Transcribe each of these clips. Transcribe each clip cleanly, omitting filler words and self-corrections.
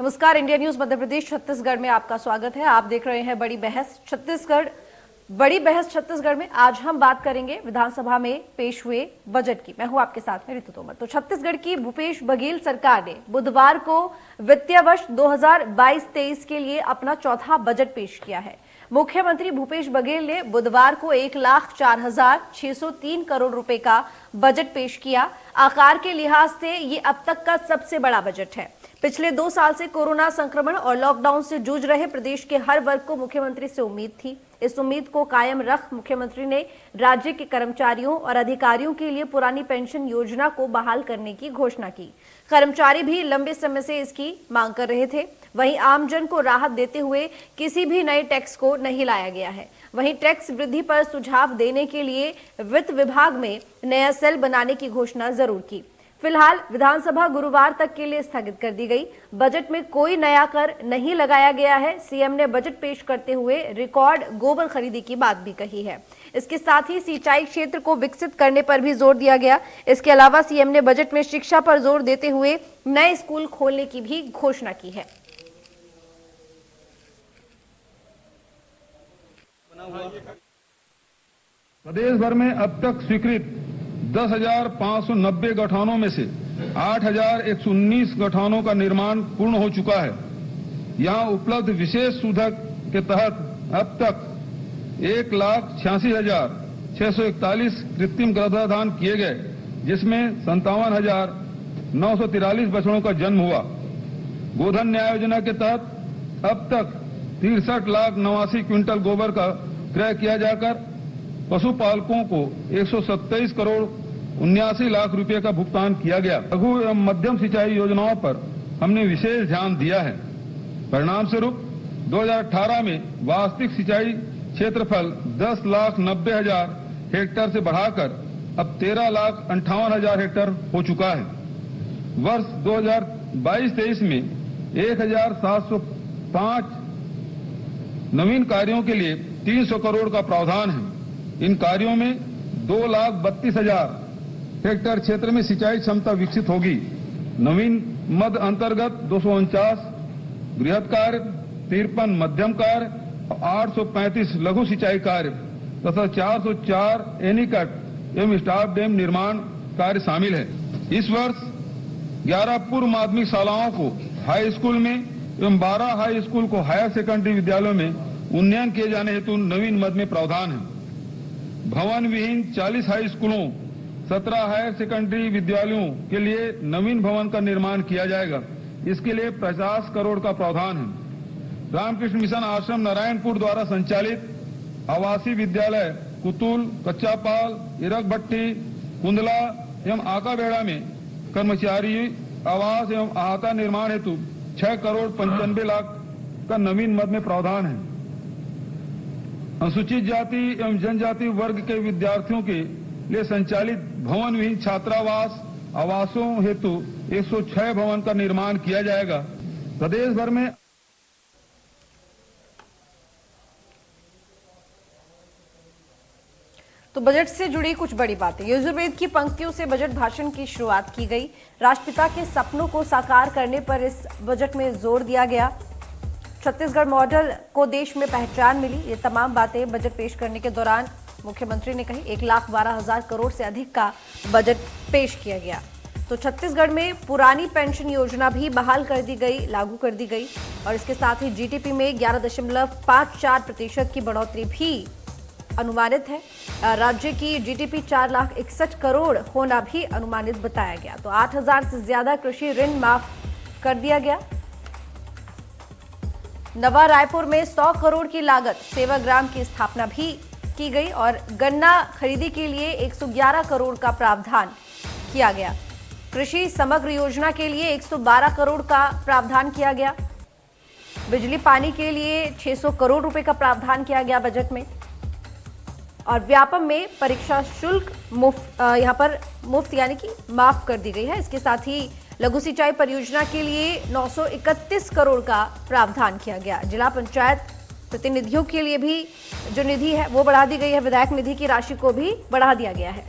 नमस्कार, India news Madhya Pradesh Chhattisgarh में आपका स्वागत है। आप देख रहे हैं बड़ी बहस छत्तीसगढ़। बड़ी बहस छत्तीसगढ़ में आज हम बात करेंगे विधानसभा में पेश हुए बजट की। मैं हूं आपके साथ में ऋतु तोमर। तो छत्तीसगढ़ की भूपेश बघेल सरकार ने बुधवार को वित्तीय वर्ष 2022-23 के लिए अपना चौथा बजट पेश किया है। मुख्यमंत्री भूपेश बघेल ने बुधवार को 1,04,603 करोड़ रुपए का बजट पेश किया। आकार के लिहाज से ये अब तक का सबसे बड़ा बजट है। पिछले 2 साल से कोरोना संक्रमण और लॉकडाउन से जूझ रहे प्रदेश के हर वर्ग को मुख्यमंत्री से उम्मीद थी। इस उम्मीद को कायम रख मुख्यमंत्री ने राज्य के कर्मचारियों और अधिकारियों के लिए पुरानी पेंशन योजना को बहाल करने की घोषणा की। कर्मचारी भी लंबे समय से इसकी मांग कर रहे थे। वहीं आमजन को राहत देते हुए किसी भी नए टैक्स को नहीं लाया गया है। वहीं टैक्स वृद्धि पर सुझाव देने के लिए वित्त विभाग में नया सेल बनाने की घोषणा जरूर की। फिलहाल विधानसभा गुरुवार तक के लिए स्थगित कर दी गई। बजट में कोई नया कर नहीं लगाया गया है। सीएम ने बजट पेश करते हुए रिकॉर्ड गोबर खरीदी की बात भी कही है। इसके साथ ही सिंचाई क्षेत्र को विकसित करने पर भी जोर दिया गया। इसके अलावा सीएम ने बजट में शिक्षा पर जोर देते हुए नए स्कूल खोलने की भी घोषणा की है। प्रदेश भर में अब तक स्वीकृत 10,590 गठानों में से 8,119 गठानों का निर्माण पूर्ण हो चुका है। यहां उपलब्ध विशेष सुविधा के तहत अब तक 1,86,641 कृत्रिम गर्भाधान किए गए, जिसमें 57,943 बछड़ों का जन्म हुआ। गोधन न्याय योजना के तहत अब तक 63,89,000 क्विंटल गोबर का क्रय किया जाकर पशुपालकों को 127 करोड़ 79 लाख रुपए का भुगतान किया गया। लघु एवं मध्यम सिंचाई योजनाओं पर हमने विशेष ध्यान दिया है। परिणाम स्वरूप 2018 में वास्तविक सिंचाई क्षेत्रफल 10,90,000 हेक्टेयर से बढ़ाकर अब 13,58,000 हेक्टेयर हो चुका है। वर्ष 2022-23 में 1,705 नवीन कार्यों के लिए 300 करोड़ का प्रावधान है। इन कार्यों में 2,32,000 हेक्टेयर क्षेत्र में सिंचाई क्षमता विकसित होगी। नवीन मद अंतर्गत 249 बृहद कार्य, 53 मध्यम कार्य, 835 लघु सिंचाई कार्य तथा 404 एनीकट एवं स्टाफ डैम निर्माण कार्य शामिल है। इस वर्ष 11 पूर्व माध्यमिक शालाओं को हाई स्कूल में एवं 12 हाई स्कूल को हायर सेकेंडरी विद्यालयों में उन्नयन किए जाने हेतु नवीन मद में प्रावधान है। भवन विहीन 40 हाई स्कूलों, 17 हायर सेकेंडरी विद्यालयों के लिए नवीन भवन का निर्माण किया जाएगा। इसके लिए 50 करोड़ का प्रावधान है। रामकृष्ण मिशन आश्रम नारायणपुर द्वारा संचालित आवासीय विद्यालय कुतुल, कच्चापाल, इरगभट्टी, कुंदला एवं आकाबेड़ा में कर्मचारी आवास एवं अहाता निर्माण हेतु 6 करोड़ 95 लाख का नवीन मद में प्रावधान है। अनुसूचित जाति एवं जनजाति वर्ग के विद्यार्थियों के लिए संचालित भवन विहीन छात्रावास आवासों हेतु 106 भवन का निर्माण किया जाएगा। प्रदेश भर में तो बजट से जुड़ी कुछ बड़ी बातें। यजुर्वेद की पंक्तियों से बजट भाषण की शुरुआत की गई। राष्ट्रपिता के सपनों को साकार करने पर इस बजट में जोर दिया गया। छत्तीसगढ़ मॉडल को देश में पहचान मिली। ये तमाम बातें बजट पेश करने के दौरान मुख्यमंत्री ने कही। 1,12,000 करोड़ से अधिक का बजट पेश किया गया। तो छत्तीसगढ़ में पुरानी पेंशन योजना भी बहाल कर दी गई, लागू कर दी गई। और इसके साथ ही जीडीपी में 11.54% की बढ़ोतरी भी अनुमानित है। राज्य की जीडीपी 4,61,00,000 करोड़ होना भी अनुमानित बताया गया। तो 8,000 से ज्यादा कृषि ऋण माफ कर दिया गया। नवा रायपुर में 100 करोड़ की लागत सेवाग्राम की स्थापना भी की गई और गन्ना खरीदी के लिए 111 करोड़ का प्रावधान किया गया। कृषि समग्र योजना के लिए 112 करोड़ का प्रावधान किया गया। बिजली पानी के लिए 600 करोड़ रुपए का प्रावधान किया गया बजट में। और व्यापम में परीक्षा शुल्क यहाँ पर मुफ्त यानी कि माफ कर दी गई है। इसके साथ ही लघु सिंचाई परियोजना के लिए 931 करोड़ का प्रावधान किया गया। जिला पंचायत प्रतिनिधियों के लिए भी जो निधि है वो बढ़ा दी गई है। विधायक निधि की राशि को भी बढ़ा दिया गया है।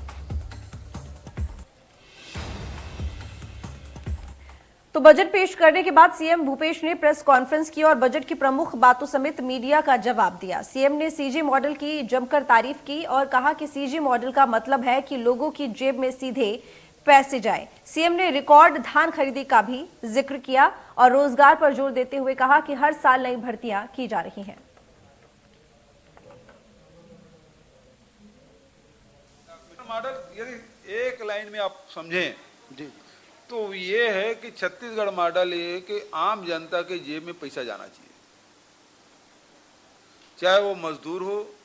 तो बजट पेश करने के बाद सीएम भूपेश ने प्रेस कॉन्फ्रेंस की और बजट की प्रमुख बातों समेत मीडिया का जवाब दिया। सीएम ने सीजी मॉडल की जमकर तारीफ की और कहा कि सीजी मॉडल का मतलब है कि लोगों की जेब में सीधे पैसे जाए। सीएम ने रिकॉर्ड धान खरीदी का भी जिक्र किया और रोजगार पर जोर देते हुए कहा कि हर साल नई भर्तियां की जा रही हैं। मॉडल यदि एक लाइन में आप समझें जी, तो ये है कि छत्तीसगढ़ मॉडल ये है कि आम जनता के जेब में पैसा जाना चाहिए, चाहे वो मजदूर हो,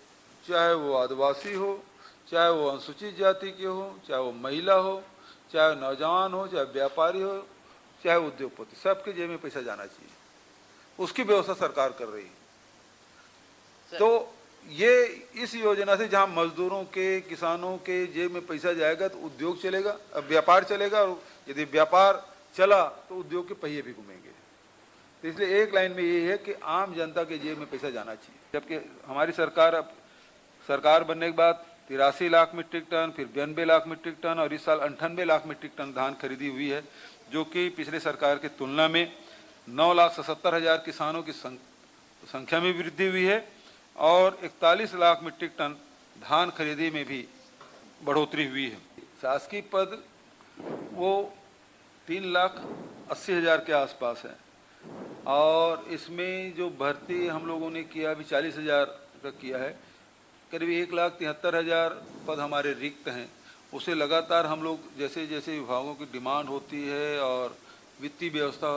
चाहे वो आदिवासी हो, चाहे वो अनुसूचित जाति के हो, चाहे वो महिला हो, चाहे नौजवान हो, चाहे व्यापारी हो, चाहे उद्योगपति, सबके जेब में पैसा जाना चाहिए। उसकी व्यवस्था सरकार कर रही है। तो ये इस योजना से जहां मजदूरों के, किसानों के जेब में पैसा जाएगा तो उद्योग चलेगा, व्यापार चलेगा, और यदि व्यापार चला तो उद्योग के पहिए भी घूमेंगे। तो इसलिए एक लाइन में ये है कि आम जनता के जेब में पैसा जाना चाहिए। जबकि हमारी सरकार अब सरकार बनने के बाद 83 लाख मीट्रिक टन, फिर 92 लाख मीट्रिक टन और इस साल 98 लाख मीट्रिक टन धान खरीदी हुई है, जो कि पिछले सरकार की तुलना में 9,77,000 किसानों की संख्या में वृद्धि हुई है और 41 लाख मीट्रिक टन धान खरीदी में भी बढ़ोतरी हुई है। शासकीय पद वो 3,80,000 के आसपास है और इसमें जो भर्ती हम लोगों ने किया अभी 40,000 का किया है। करीब 1,73,000 पद हमारे रिक्त हैं। उसे लगातार हम लोग जैसे जैसे विभागों की डिमांड होती है और वित्तीय व्यवस्था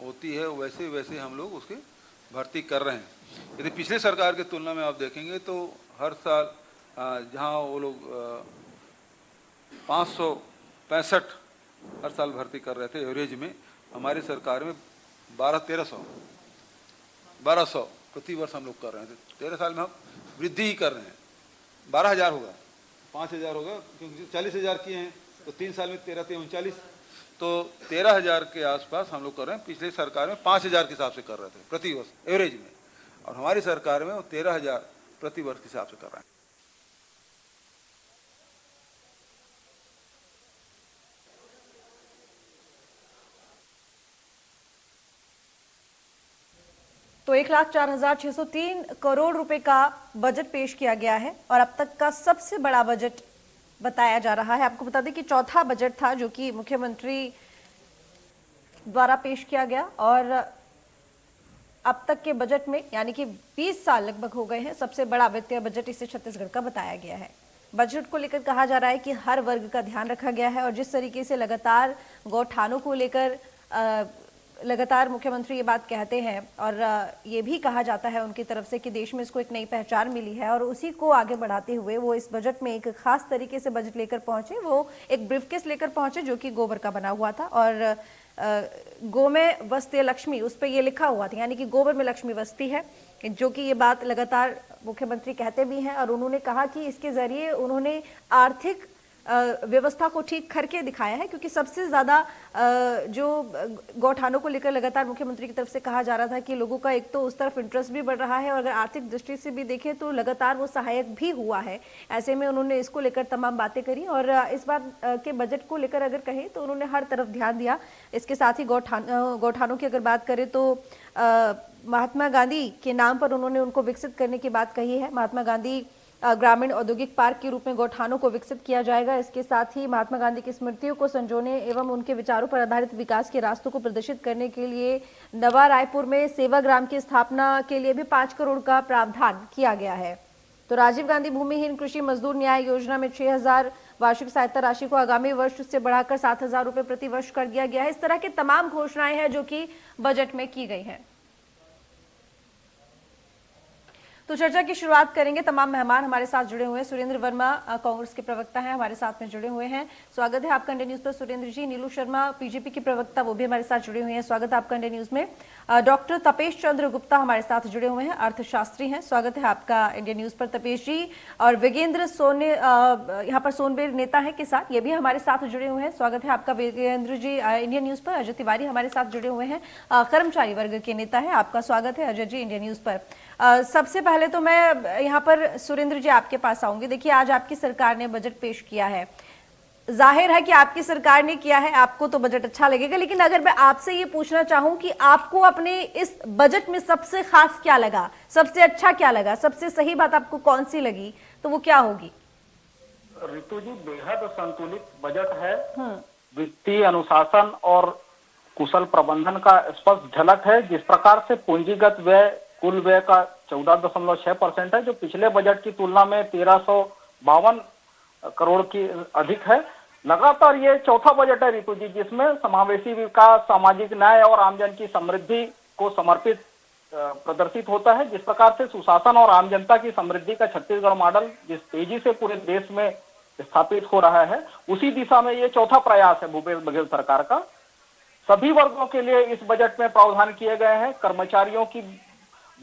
होती है वैसे वैसे हम लोग उसकी भर्ती कर रहे हैं। यदि पिछले सरकार की तुलना में आप देखेंगे तो हर साल जहां वो लोग 565 हर साल भर्ती कर रहे थे एवरेज में, हमारी सरकार में 1200 प्रति वर्ष हम लोग कर रहे थे। 13 साल में हम वृद्धि ही कर रहे हैं। 12,000 होगा, 5,000 होगा, क्योंकि 40,000 किए हैं तो 3 साल में 13 × 39, तो 13,000 के आसपास हम लोग कर रहे हैं। पिछले सरकार में 5,000 के हिसाब से कर रहे थे प्रति वर्ष एवरेज में, और हमारी सरकार में वो 13,000 प्रति वर्ष के हिसाब से कर रहे हैं। तो 1,04,603 करोड़ रुपए का बजट पेश किया गया है और अब तक का सबसे बड़ा बजट बताया जा रहा है। आपको बता दें कि चौथा बजट था जो कि मुख्यमंत्री द्वारा पेश किया गया और अब तक के बजट में यानी कि 20 साल लगभग हो गए हैं, सबसे बड़ा वित्तीय बजट इसे छत्तीसगढ़ का बताया गया है। बजट को लेकर कहा जा रहा है कि हर वर्ग का ध्यान रखा गया है और जिस तरीके से लगातार गौठानों को लेकर लगातार मुख्यमंत्री ये बात कहते हैं और ये भी कहा जाता है उनकी तरफ से कि देश में इसको एक नई पहचान मिली है और उसी को आगे बढ़ाते हुए वो इस बजट में एक खास तरीके से बजट लेकर पहुंचे। वो एक ब्रीफकेस लेकर पहुंचे जो कि गोबर का बना हुआ था और गो में वसते लक्ष्मी उस पर ये लिखा हुआ था, यानी कि गोबर में लक्ष्मी वसती है, जो कि ये बात लगातार मुख्यमंत्री कहते भी हैं। और उन्होंने कहा कि इसके जरिए उन्होंने आर्थिक व्यवस्था को ठीक करके दिखाया है, क्योंकि सबसे ज्यादा जो गौठानों को लेकर लगातार मुख्यमंत्री की तरफ से कहा जा रहा था कि लोगों का एक तो उस तरफ इंटरेस्ट भी बढ़ रहा है और अगर आर्थिक दृष्टि से भी देखें तो लगातार वो सहायक भी हुआ है। ऐसे में उन्होंने इसको लेकर तमाम बातें करी और इस बार के बजट को लेकर अगर कहें तो उन्होंने हर तरफ ध्यान दिया। इसके साथ ही गौठानों की अगर बात करें तो महात्मा गांधी के नाम पर उन्होंने उनको विकसित करने की बात कही है। महात्मा गांधी ग्रामीण औद्योगिक पार्क के रूप में गौठानों को विकसित किया जाएगा। इसके साथ ही महात्मा गांधी की स्मृतियों को संजोने एवं उनके विचारों पर आधारित विकास के रास्तों को प्रदर्शित करने के लिए नवा रायपुर में सेवाग्राम की स्थापना के लिए भी 5 करोड़ का प्रावधान किया गया है। तो राजीव गांधी भूमिहीन कृषि मजदूर न्याय योजना में 6,000 वार्षिक सहायता राशि को आगामी वर्ष से बढ़ाकर 7,000 रुपए प्रति वर्ष कर दिया गया है। इस तरह की तमाम घोषणाएं हैं जो कि बजट में की गई हैं। तो चर्चा की शुरुआत करेंगे। तमाम मेहमान हमारे साथ जुड़े हुए हैं। सुरेंद्र वर्मा कांग्रेस के प्रवक्ता हैं, हमारे साथ में जुड़े हुए हैं। स्वागत है आपका इंडिया न्यूज पर सुरेंद्र जी। नीलू शर्मा बीजेपी की प्रवक्ता, वो भी हमारे साथ जुड़े हुए हैं। स्वागत है आपका इंडिया न्यूज में। डॉक्टर तपेश चंद्र गुप्ता हमारे साथ जुड़े हुए हैं, अर्थशास्त्री हैं। स्वागत है आपका इंडिया न्यूज पर तपेश जी। और विगेंद्र सोने यहाँ पर सोनबेर नेता है किसान, ये भी हमारे साथ जुड़े हुए हैं। स्वागत है आपका विगेंद्र जी इंडिया न्यूज पर। अजय तिवारी हमारे साथ जुड़े हुए हैं, कर्मचारी वर्ग के नेता है। आपका स्वागत है अजय जी इंडिया न्यूज पर। सबसे पहले तो मैं यहाँ पर सुरेंद्र जी आपके पास आऊंगी। देखिए आज आपकी सरकार ने बजट पेश किया है, जाहिर है कि आपकी सरकार ने किया है, आपको तो बजट अच्छा लगेगा, लेकिन अगर मैं आपसे ये पूछना चाहूं कि आपको अपने इस बजट में सबसे खास क्या लगा, सबसे अच्छा क्या लगा, सबसे सही बात आपको कौन सी लगी, तो वो क्या होगी? ऋतु जी, बेहद संतुलित बजट है। वित्तीय अनुशासन और कुशल प्रबंधन का स्पष्ट झलक है। जिस प्रकार से पूंजीगत व्यय कुल व्यय का 14.6% है, जो पिछले बजट की तुलना में 1352 करोड़ की अधिक है। लगातार ये चौथा बजट है ऋतु जी जिसमें समावेशी विकास, सामाजिक न्याय और आमजन की समृद्धि को समर्पित प्रदर्शित होता है। जिस प्रकार से सुशासन और आम जनता की समृद्धि का छत्तीसगढ़ मॉडल जिस तेजी से पूरे देश में स्थापित हो रहा है, उसी दिशा में ये चौथा प्रयास है भूपेश बघेल सरकार का। सभी वर्गों के लिए इस बजट में प्रावधान किए गए हैं। कर्मचारियों की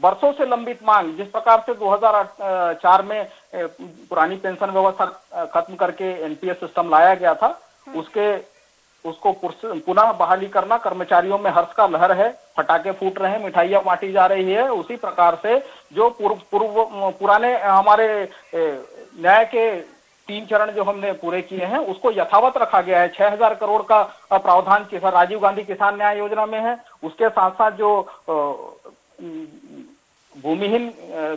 वर्षों से लंबित मांग, जिस प्रकार से 2004 में पुरानी पेंशन व्यवस्था खत्म करके एनपीएस सिस्टम लाया गया था, उसको पुनः बहाली करना कर्मचारियों में हर्ष का लहर है। पटाखे फूट रहे हैं, मिठाइयां बांटी जा रही है। उसी प्रकार से जो पुराने हमारे न्याय के 3 चरण जो हमने पूरे किए हैं, उसको यथावत रखा गया है। 6000 करोड़ का प्रावधान किसान राजीव गांधी किसान न्याय योजना में है। उसके साथ साथ जो भूमिहीन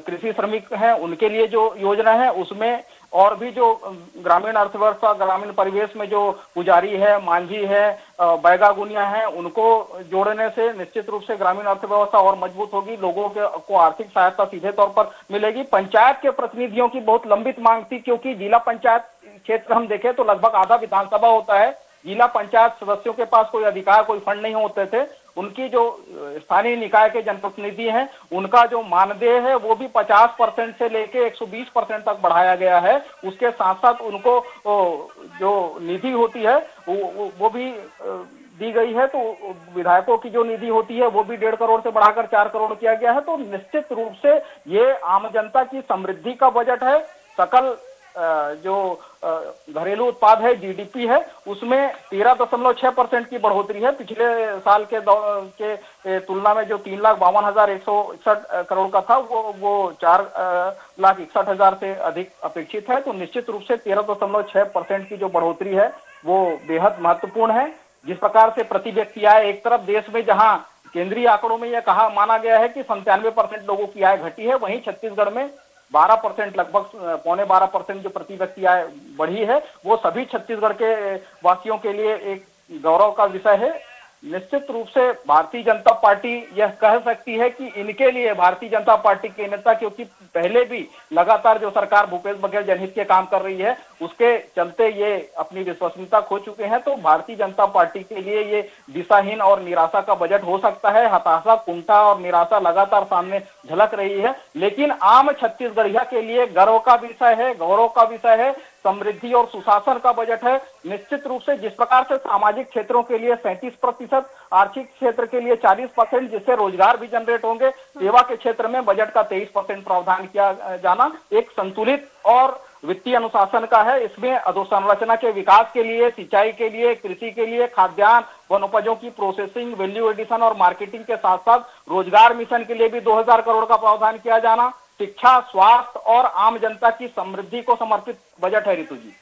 कृषि श्रमिक हैं उनके लिए जो योजना है उसमें, और भी जो ग्रामीण अर्थव्यवस्था, ग्रामीण परिवेश में जो पुजारी है, मांझी है, बैगा गुनिया है, उनको जोड़ने से निश्चित रूप से ग्रामीण अर्थव्यवस्था और मजबूत होगी। लोगों को आर्थिक सहायता सीधे तौर पर मिलेगी। पंचायत के प्रतिनिधियों की बहुत लंबित मांग थी, क्योंकि जिला पंचायत क्षेत्र हम देखें तो लगभग आधा विधानसभा होता है। जिला पंचायत सदस्यों के पास कोई अधिकार, कोई फंड नहीं होते थे। उनकी जो स्थानीय निकाय के जनप्रतिनिधि हैं, उनका जो मानदेय है वो भी 50% से लेके 120% तक बढ़ाया गया है। उसके साथ साथ उनको जो निधि होती है वो भी दी गई है। तो विधायकों की जो निधि होती है वो भी 1.5 करोड़ से बढ़ाकर 4 करोड़ किया गया है। तो निश्चित रूप से ये आम जनता की समृद्धि का बजट है। सकल जो घरेलू उत्पाद है, जीडीपी है, उसमें 13.6% की बढ़ोतरी है। पिछले साल के तुलना में जो 3,52,161 करोड़ का था वो 4,61,000 से अधिक अपेक्षित है। तो निश्चित रूप से 13.6% की जो बढ़ोतरी है वो बेहद महत्वपूर्ण है। जिस प्रकार से प्रति व्यक्ति आय, एक तरफ देश में जहां केंद्रीय आंकड़ों में यह कहा माना गया है कि 97% लोगों की आय घटी है, वहीं छत्तीसगढ़ में 12%, लगभग 12.25% जो प्रति व्यक्ति आय बढ़ी है, वो सभी छत्तीसगढ़ के वासियों के लिए एक गौरव का विषय है। निश्चित रूप से भारतीय जनता पार्टी यह कह सकती है कि इनके लिए भारतीय जनता पार्टी के नेता, क्योंकि पहले भी लगातार जो सरकार भूपेश बघेल जनहित के काम कर रही है उसके चलते ये अपनी विश्वसनीयता खो चुके हैं। तो भारतीय जनता पार्टी के लिए ये दिशाहीन और निराशा का बजट हो सकता है। हताशा, कुंठा और निराशा लगातार सामने झलक रही है, लेकिन आम छत्तीसगढ़िया के लिए गर्व का विषय है, गौरव का विषय है। समृद्धि और सुशासन का बजट है। निश्चित रूप से जिस प्रकार से सामाजिक क्षेत्रों के लिए 37%, आर्थिक क्षेत्र के लिए 40%, जिससे रोजगार भी जनरेट होंगे, सेवा के क्षेत्र में बजट का 23% प्रावधान किया जाना एक संतुलित और वित्तीय अनुशासन का है। इसमें अधोसंरचना के विकास के लिए, सिंचाई के लिए, कृषि के लिए, खाद्यान्न, वनोपजों की प्रोसेसिंग, वैल्यू एडिशन और मार्केटिंग के साथ साथ रोजगार मिशन के लिए भी 2000 करोड़ का प्रावधान किया जाना, शिक्षा, स्वास्थ्य और आम जनता की समृद्धि को समर्पित बजट है ऋतु जी।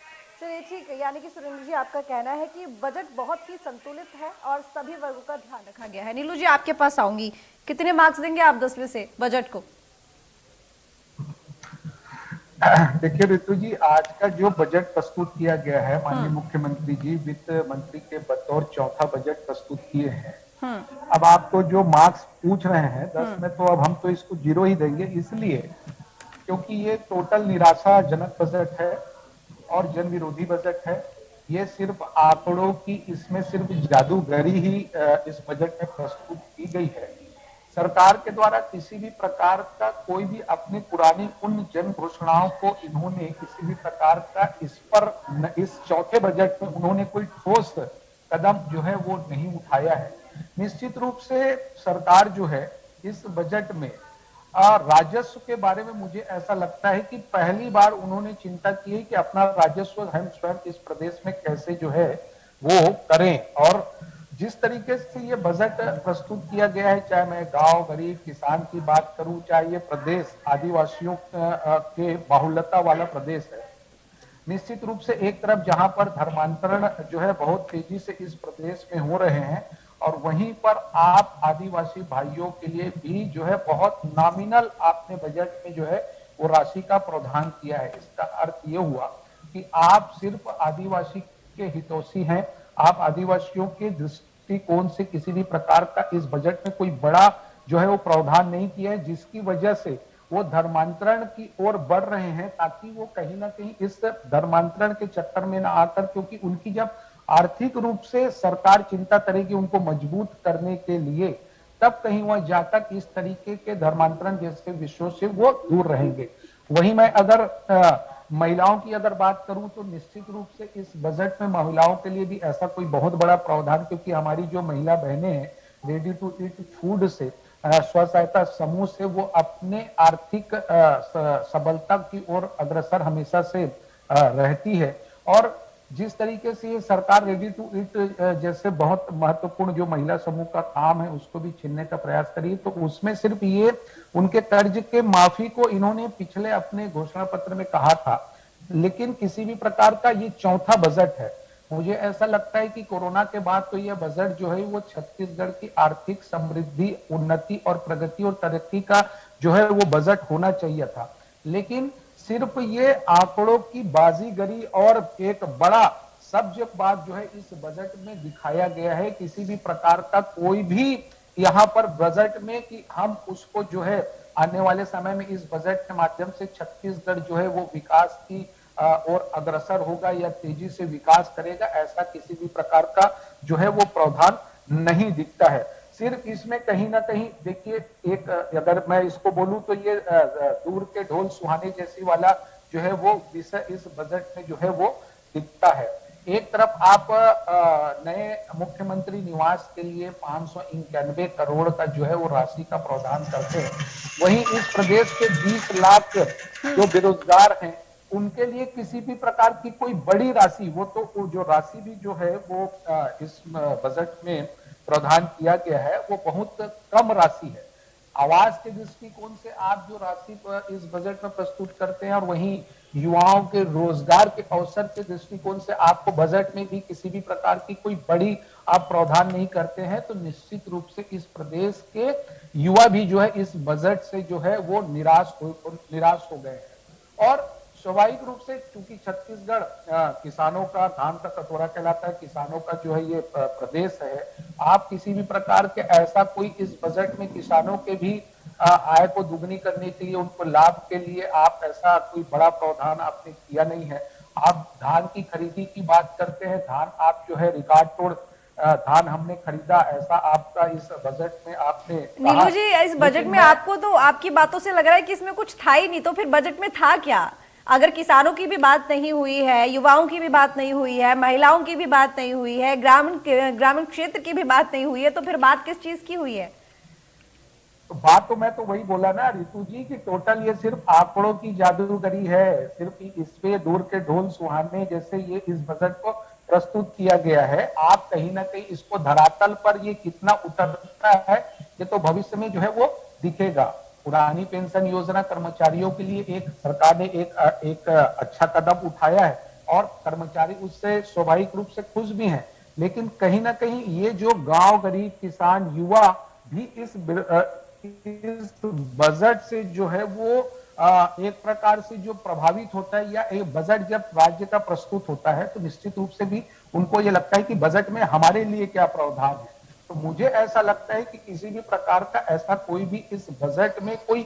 चलिए ठीक है, यानी कि सुरेंद्र जी आपका कहना है कि बजट बहुत ही संतुलित है और सभी वर्गों का ध्यान रखा गया है। नीलू जी आपके पास आऊंगी, कितने मार्क्स देंगे आप 10 में से बजट को? देखिए ऋतु जी, आज का जो बजट प्रस्तुत किया गया है, माननीय मुख्यमंत्री जी वित्त मंत्री के बतौर चौथा बजट प्रस्तुत किए हैं। अब आप तो जो मार्क्स पूछ रहे हैं 10 में, तो अब हम तो इसको 0 ही देंगे, इसलिए क्योंकि ये टोटल निराशाजनक बजट है और जन विरोधी बजट है। ये सिर्फ आंकड़ों की, इसमें सिर्फ जादूगरी ही इस बजट में प्रस्तुत की गई है। सरकार के द्वारा किसी भी प्रकार का कोई भी अपनी पुरानी उन जन घोषणाओं को इन्होंने किसी भी प्रकार का इस चौथे बजट में उन्होंने कोई ठोस कदम जो है वो नहीं उठाया है। निश्चित रूप से सरकार जो है इस बजट में राजस्व के बारे में मुझे ऐसा लगता है कि पहली बार उन्होंने चिंता की है कि अपना राजस्व हम स्वयं इस प्रदेश में कैसे जो है वो करें। और जिस तरीके से ये बजट प्रस्तुत किया गया है, चाहे मैं गांव, गरीब, किसान की बात करूं, चाहे ये प्रदेश आदिवासियों के बाहुल्यता वाला प्रदेश है, निश्चित रूप से एक तरफ जहां पर धर्मांतरण जो है बहुत तेजी से इस प्रदेश में हो रहे हैं, और वहीं पर आप आदिवासी भाइयों के लिए भी जो है बहुत नॉमिनल आपने बजट में जो है वो राशि का प्रावधान किया है। इसका अर्थ ये हुआ कि आप सिर्फ आदिवासी के हितैषी हैं, आप आदिवासियों के दृष्टिकोण से किसी भी प्रकार का इस बजट में कोई बड़ा जो है वो प्रावधान नहीं किया है, जिसकी वजह से वो धर्मांतरण की ओर बढ़ रहे हैं, ताकि वो कहीं ना कहीं इस धर्मांतरण के चक्कर में ना आकर, क्योंकि उनकी जब आर्थिक रूप से सरकार चिंता करेगी उनको मजबूत करने के लिए, तब कहीं वह जाकर इस तरीके के धर्मांतरण जैसे विषयों से वो दूर रहेंगे। वहीं मैं अगर महिलाओं की अगर बात करूं तो निश्चित रूप से इस बजट में महिलाओं के लिए भी ऐसा कोई बहुत बड़ा प्रावधान, क्योंकि हमारी जो महिला बहनें हैं रेडी टू ईट फूड से, स्व सहायता समूह से, वो अपने आर्थिक सबलता की ओर अग्रसर हमेशा से रहती है। और जिस तरीके से ये सरकार रेडी टू ईट जैसे बहुत महत्वपूर्ण जो महिला समूह का काम है उसको भी छीनने का प्रयास करी, तो उसमें सिर्फ ये उनके कर्ज के माफी को इन्होंने पिछले अपने घोषणा पत्र में कहा था, लेकिन किसी भी प्रकार का ये चौथा बजट है। मुझे ऐसा लगता है कि कोरोना के बाद तो यह बजट जो है वो छत्तीसगढ़ की आर्थिक समृद्धि, उन्नति और प्रगति और तरक्की का जो है वो बजट होना चाहिए था, लेकिन सिर्फ ये आंकड़ों की बाजीगरी और एक बड़ा सब्जेक्ट जो है इस बजट में दिखाया गया है। किसी भी प्रकार का कोई भी यहाँ पर बजट में कि हम उसको जो है आने वाले समय में इस बजट के माध्यम से छत्तीसगढ़ जो है वो विकास की और अग्रसर होगा या तेजी से विकास करेगा, ऐसा किसी भी प्रकार का जो है वो प्रावधान नहीं दिखता है। सिर्फ इसमें कहीं ना कहीं देखिए, एक अगर मैं इसको बोलूं तो ये दूर के ढोल सुहाने जैसी वाला जो है वो विषय इस बजट में जो है वो दिखता है। एक तरफ आप नए मुख्यमंत्री निवास के लिए 591 करोड़ का जो है वो राशि का प्रावधान करते हैं, वहीं इस प्रदेश के 20 लाख जो बेरोजगार हैं उनके लिए किसी भी प्रकार की कोई बड़ी राशि, वो तो जो राशि भी जो है वो इस बजट में प्रावधान किया गया है वो बहुत कम राशि है। आवास के दृष्टिकोण से आप जो राशि इस बजट में प्रस्तुत करते हैं, और वहीं युवाओं के रोजगार के अवसर के दृष्टिकोण से आपको बजट में भी किसी भी प्रकार की कोई बड़ी आप प्रावधान नहीं करते हैं, तो निश्चित रूप से इस प्रदेश के युवा भी जो है इस बजट से जो है वो निराश हो गए हैं। और स्वाभाविक रूप से चूंकि छत्तीसगढ़ किसानों का, धान का कटोरा कहलाता है, किसानों का जो है ये प्रदेश है, आप किसी भी प्रकार के ऐसा कोई इस बजट में किसानों के भी आय को दुगनी करने के लिए, उनको लाभ के लिए आप ऐसा कोई बड़ा प्रावधान आपने किया नहीं है। आप धान की खरीदी की बात करते हैं, धान आप जो है रिकॉर्ड तोड़ धान हमने खरीदा, ऐसा आपका इस बजट में आपने नीलू जी, इस बजट में आपको तो आपकी बातों से लग रहा है कि इसमें कुछ था ही नहीं, तो फिर बजट में था क्या? अगर किसानों की भी बात नहीं हुई है, युवाओं की भी बात नहीं हुई है, महिलाओं की भी बात नहीं हुई है, ग्रामीण क्षेत्र की भी बात नहीं हुई है, तो फिर बात किस चीज की हुई है? तो बात तो मैं तो वही बोला ना रितु जी कि टोटल ये सिर्फ आंकड़ों की जादूगरी है, सिर्फ इस पे दूर के ढोल सुहाने जैसे ये इस बजट को प्रस्तुत किया गया है। आप कहीं ना कहीं इसको धरातल पर ये कितना उतरता है ये तो भविष्य में जो है वो दिखेगा। पुरानी पेंशन योजना कर्मचारियों के लिए एक सरकार ने एक अच्छा कदम उठाया है और कर्मचारी उससे स्वाभाविक रूप से खुश भी हैं, लेकिन कहीं ना कहीं ये जो गांव गरीब किसान युवा भी इस बजट से जो है वो एक प्रकार से जो प्रभावित होता है, या एक बजट जब राज्य का प्रस्तुत होता है तो निश्चित रूप से भी उनको ये लगता है कि बजट में हमारे लिए क्या प्रावधान है। तो मुझे ऐसा लगता है कि किसी भी प्रकार का ऐसा कोई भी इस बजट में कोई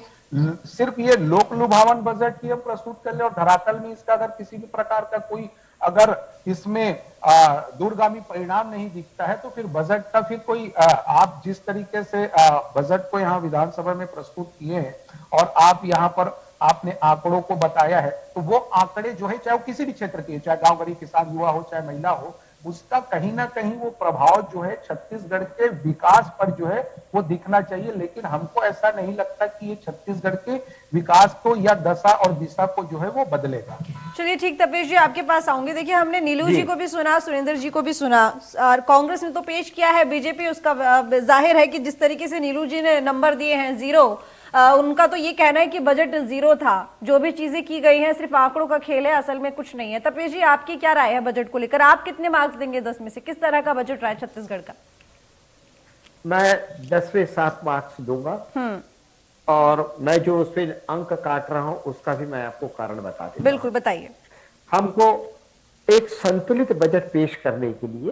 सिर्फ ये लोक लुभावन बजट की हम प्रस्तुत कर ले और धरातल में इसका अगर किसी भी प्रकार का कोई अगर इसमें दूरगामी परिणाम नहीं दिखता है तो फिर बजट का फिर कोई आप जिस तरीके से बजट को यहाँ विधानसभा में प्रस्तुत किए हैं और आप यहाँ पर आपने आंकड़ों को बताया है, तो वो आंकड़े जो है चाहे वो किसी भी क्षेत्र के, चाहे गांव गरीब किसान युवा हो चाहे महिला हो, उसका कहीं ना कहीं वो प्रभाव जो है छत्तीसगढ़ के विकास पर जो है वो दिखना चाहिए। लेकिन हमको ऐसा नहीं लगता कि ये छत्तीसगढ़ के विकास को या दशा और दिशा को जो है वो बदलेगा। चलिए ठीक, तपेश जी आपके पास आऊंगे। देखिए हमने नीलू जी को भी सुना, सुरेंद्र जी को भी सुना, और कांग्रेस ने तो पेश किया है, बीजेपी उसका जाहिर है कि जिस तरीके से नीलू जी ने नंबर दिए हैं 0, उनका तो ये कहना है कि बजट जीरो था, जो भी चीजें की गई हैं सिर्फ आंकड़ों का खेल है, असल में कुछ नहीं है। तपेश जी, आपकी क्या राय है बजट को लेकर? आप कितने मार्क्स देंगे 10 में से? किस तरह का बजट रहा है छत्तीसगढ़ का? मैं 10 में 7 मार्क्स दूंगा। और मैं जो उस पे अंक काट रहा हूं उसका भी मैं आपको कारण बता दूंगा। बिल्कुल, बताइए। हमको एक संतुलित बजट पेश करने के लिए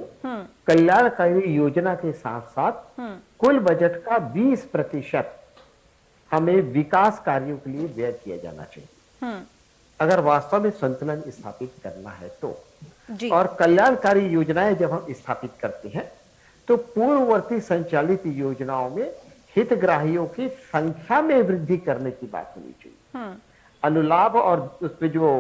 कल्याणकारी योजना के साथ साथ कुल बजट का 20% हमें विकास कार्यों के लिए व्यय किया जाना चाहिए, अगर वास्तव में संतुलन स्थापित करना है तो। जी। और कल्याणकारी योजनाएं जब हम स्थापित करते हैं तो पूर्ववर्ती संचालित योजनाओं में हितग्राहियों की संख्या में वृद्धि करने की बात होनी चाहिए। अनुलाभ और उसमें जो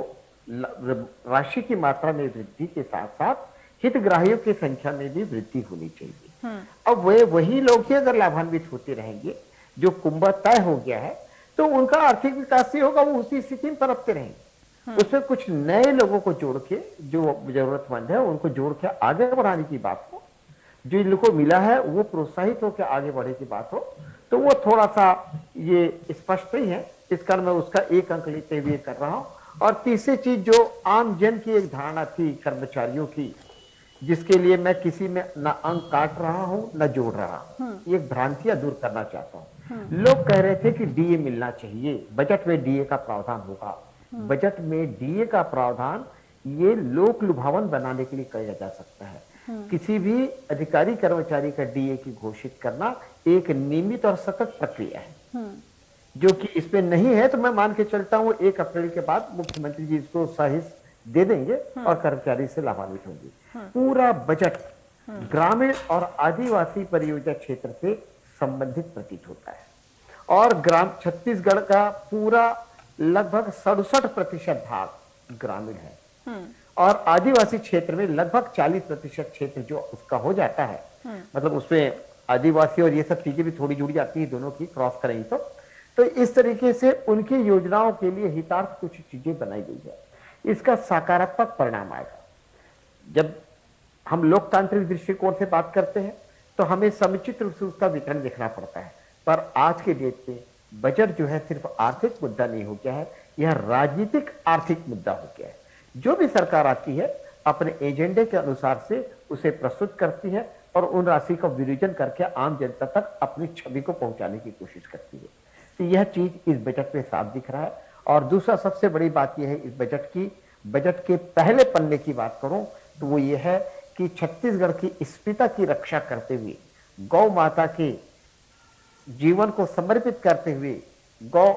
राशि की मात्रा में वृद्धि के साथ साथ हितग्राहियों की संख्या में भी वृद्धि होनी चाहिए। अब वे वही लोग ही अगर लाभान्वित होते रहेंगे, जो कुंभ तय हो गया है, तो उनका आर्थिक विकास ही होगा, वो उसी स्थिति में पनपते रहेंगे। उसमें कुछ नए लोगों को जोड़ के, जो जरूरतमंद है उनको जोड़ के आगे बढ़ाने की बात हो, जो इनको मिला है वो प्रोत्साहित होकर आगे बढ़े की बात हो, तो वो थोड़ा सा ये स्पष्ट नहीं है। इस कारण मैं उसका 1 अंक लेते हुए कर रहा हूं। और तीसरी चीज, जो आम जन की एक धारणा थी कर्मचारियों की, जिसके लिए मैं किसी में न अंक काट रहा हूं न जोड़ रहा हूं, ये भ्रांतियां दूर करना चाहता हूं। लोग कह रहे थे कि डीए मिलना चाहिए, बजट में डीए का प्रावधान होगा। बजट में डीए का प्रावधान ये लोक लुभावन बनाने के लिए किया जा सकता है। किसी भी अधिकारी कर्मचारी का डीए की घोषित करना एक नियमित और सतत प्रक्रिया है, जो कि इसमें नहीं है। तो मैं मान के चलता हूं 1 अप्रैल के बाद मुख्यमंत्री जी इसको साहिस दे देंगे और कर्मचारी से लाभान्वित होंगे। पूरा बजट ग्रामीण और आदिवासी परियोजना क्षेत्र से संबंधित प्रतीत होता है। और छत्तीसगढ़ का पूरा लगभग 67% भाग ग्रामीण है और आदिवासी क्षेत्र में लगभग 40% क्षेत्र जो उसका हो जाता है। मतलब उसमें आदिवासी और ये सब चीजें भी थोड़ी जुड़ी जाती है, दोनों की क्रॉस करेंगे तो इस तरीके से उनकी योजनाओं के लिए हितार्थ कुछ चीजें बनाई गई है। इसका सकारात्मक परिणाम आएगा। जब हम लोकतांत्रिक दृष्टिकोण से बात करते हैं तो हमें समुचित रूप से उसका वितरण देखना पड़ता है, पर आज के डेट में बजट जो है सिर्फ आर्थिक मुद्दा नहीं हो गया है, यह राजनीतिक आर्थिक मुद्दा हो गया है। जो भी सरकार आती है अपने एजेंडे के अनुसार से उसे प्रस्तुत करती है और उन राशि का विरोजन करके आम जनता तक अपनी छवि को पहुंचाने की कोशिश करती है। तो यह चीज इस बजट में साफ दिख रहा है। और दूसरा सबसे बड़ी बात यह है इस बजट की, बजट के पहले पन्ने की बात करूं तो वो ये है कि छत्तीसगढ़ की अस्मिता की रक्षा करते हुए, गौ माता के जीवन को समर्पित करते हुए, गौ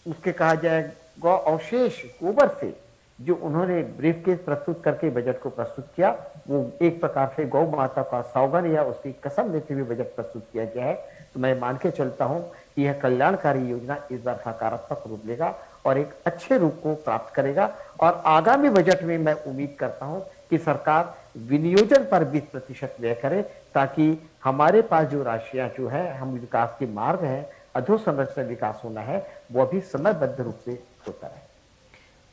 उसके कहा जाए गौ अवशेष गोबर से जो उन्होंने ब्रीफकेस प्रस्तुत करके बजट को प्रस्तुत किया, वो एक प्रकार से गौ माता का सौगन या उसकी कसम लेते हुए बजट प्रस्तुत किया गया है। तो मैं मान के चलता हूं कि यह कल्याणकारी योजना इस बार सकारात्मक रूप लेगा और एक अच्छे रूप को प्राप्त करेगा। और आगामी बजट में मैं उम्मीद करता हूं कि सरकार विनियोजन पर 20% व्यय करे, ताकि हमारे पास जो राशियां जो है, हम विकास के मार्ग है, अधोसंरचना विकास होना है, वो भी समयबद्ध रूप से होता रहे।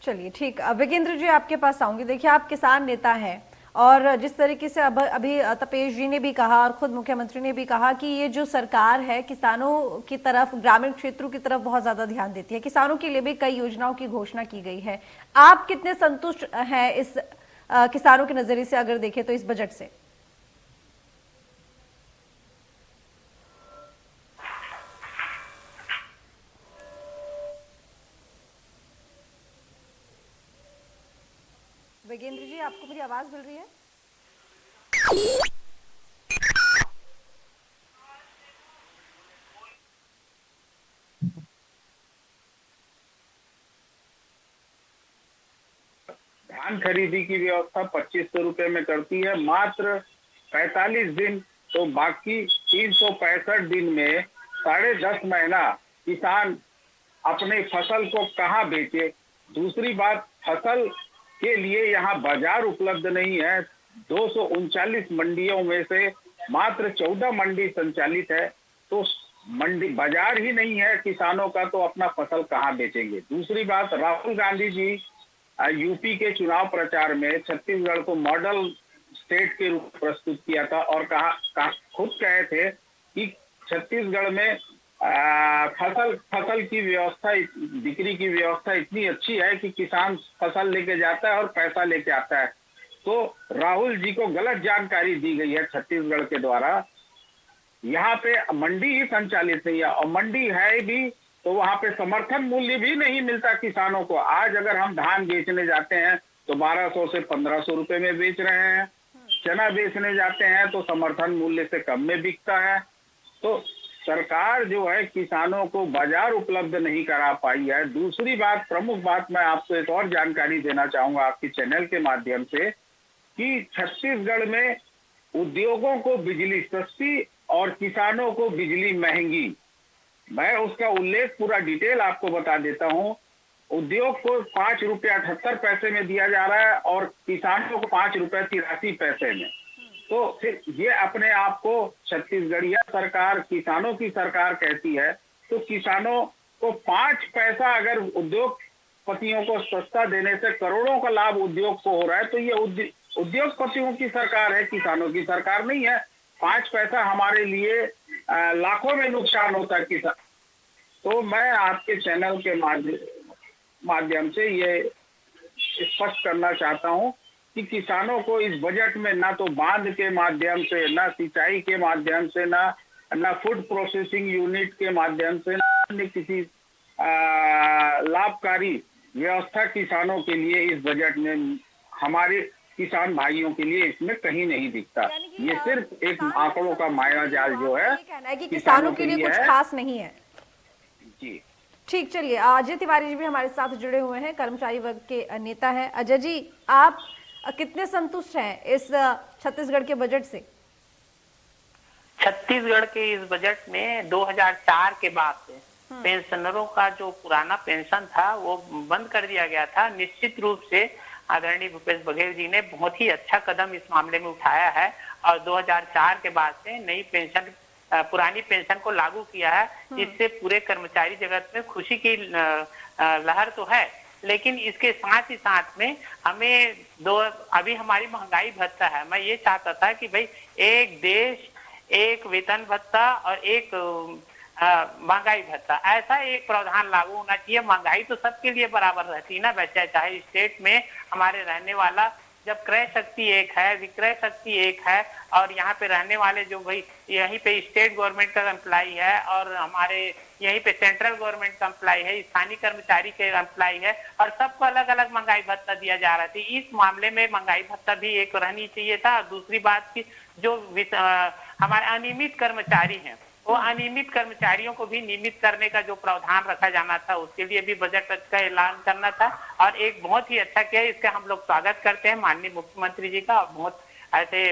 चलिए ठीक, विजेंद्र जी आपके पास आऊंगी। देखिए, आप किसान नेता हैं और जिस तरीके से अभी तपेश जी ने भी कहा और खुद मुख्यमंत्री ने भी कहा कि ये जो सरकार है किसानों की तरफ, ग्रामीण क्षेत्रों की तरफ बहुत ज्यादा ध्यान देती है, किसानों के लिए भी कई योजनाओं की घोषणा की गई है। आप कितने संतुष्ट हैं इस किसानों के नजरिए से अगर देखें तो इस बजट से? विजेंद्र जी, आपको मेरी आवाज मिल रही है? धान खरीदी की व्यवस्था 2500 रुपए में करती है, मात्र 45 दिन, तो बाकी 365 दिन में 10.5 महीना किसान अपने फसल को कहाँ बेचे। दूसरी बात, फसल के लिए यहाँ बाजार उपलब्ध नहीं है। 239 मंडियों में से मात्र 14 मंडी संचालित है, तो मंडी बाजार ही नहीं है किसानों का, तो अपना फसल कहाँ बेचेंगे। दूसरी बात, राहुल गांधी जी यूपी के चुनाव प्रचार में छत्तीसगढ़ को मॉडल स्टेट के रूप में प्रस्तुत किया था और खुद कहे थे कि छत्तीसगढ़ में फसल की व्यवस्था, बिक्री की व्यवस्था इतनी अच्छी है कि किसान फसल लेके जाता है और पैसा लेके आता है। तो राहुल जी को गलत जानकारी दी गई है छत्तीसगढ़ के द्वारा। यहाँ पे मंडी ही संचालित नहीं है, और मंडी है भी तो वहाँ पे समर्थन मूल्य भी नहीं मिलता किसानों को। आज अगर हम धान बेचने जाते हैं तो 1200 से 1500 रुपए में बेच रहे हैं, चना बेचने जाते हैं तो समर्थन मूल्य से कम में बिकता है। तो सरकार जो है किसानों को बाजार उपलब्ध नहीं करा पाई है। दूसरी बात, प्रमुख बात, मैं आपको एक और जानकारी देना चाहूंगा आपके चैनल के माध्यम से कि छत्तीसगढ़ में उद्योगों को बिजली सस्ती और किसानों को बिजली महंगी। मैं उसका उल्लेख पूरा डिटेल आपको बता देता हूं। उद्योग को 5 रुपया 78 पैसे में दिया जा रहा है और किसानों को 5 रुपया 83 पैसे में। तो फिर ये अपने आप को छत्तीसगढ़िया सरकार किसानों की सरकार कहती है, तो किसानों को 5 पैसा अगर उद्योगपतियों को सस्ता देने से करोड़ों का लाभ उद्योग को हो रहा है, तो ये उद्योगपतियों की सरकार है, किसानों की सरकार नहीं है। 5 पैसा हमारे लिए लाखों में नुकसान होता है किसान। तो मैं आपके चैनल के माध्यम से ये स्पष्ट करना चाहता हूं कि किसानों को इस बजट में ना तो बांध के माध्यम से, ना सिंचाई के माध्यम से, ना फूड प्रोसेसिंग यूनिट के माध्यम से, ना अन्य किसी लाभकारी व्यवस्था किसानों के लिए इस बजट में हमारे किसान भाइयों के लिए इसमें कहीं नहीं दिखता। ये सिर्फ एक आंकड़ों का माया जाल जो है, कहना है कि किसानों के लिए कुछ खास नहीं है। जी ठीक, चलिए अजय तिवारी जी भी हमारे साथ जुड़े हुए हैं, कर्मचारी वर्ग के नेता हैं। अजय जी, आप कितने संतुष्ट हैं इस छत्तीसगढ़ के बजट से? छत्तीसगढ़ के इस बजट में 2004 के बाद से पेंशनरों का जो पुराना पेंशन था वो बंद कर दिया गया था। निश्चित रूप से आदरणीय भूपेश बघेल जी ने बहुत ही अच्छा कदम इस मामले में उठाया है और 2004 के बाद से नई पेंशन, पुरानी पेंशन को लागू किया है। इससे पूरे कर्मचारी जगत में खुशी की लहर तो है, लेकिन इसके साथ ही साथ में हमें अभी हमारी महंगाई भत्ता है। मैं ये चाहता था कि भाई एक देश, एक वेतन भत्ता और एक महंगाई भत्ता, ऐसा एक प्रावधान लागू होना चाहिए। महंगाई तो सबके लिए बराबर रहती है ना, वैसे चाहे स्टेट में हमारे रहने वाला, जब क्रय शक्ति एक है, विक्रय शक्ति एक है, और यहाँ पे रहने वाले जो भाई यहीं पे स्टेट गवर्नमेंट का एम्प्लॉय है और हमारे यहीं पे सेंट्रल गवर्नमेंट का एम्प्लॉय है, स्थानीय कर्मचारी के एम्प्लॉय है, और सबको अलग अलग महंगाई भत्ता दिया जा रहा था। इस मामले में महंगाई भत्ता भी एक रहनी चाहिए था। और दूसरी बात की जो हमारे अनियमित कर्मचारी हैं, वो अनियमित कर्मचारियों को भी नियमित करने का जो प्रावधान रखा जाना था, उसके लिए भी बजट का ऐलान करना था और एक बहुत ही अच्छा किया। इसका हम लोग स्वागत करते हैं माननीय मुख्यमंत्री जी का। बहुत ऐसे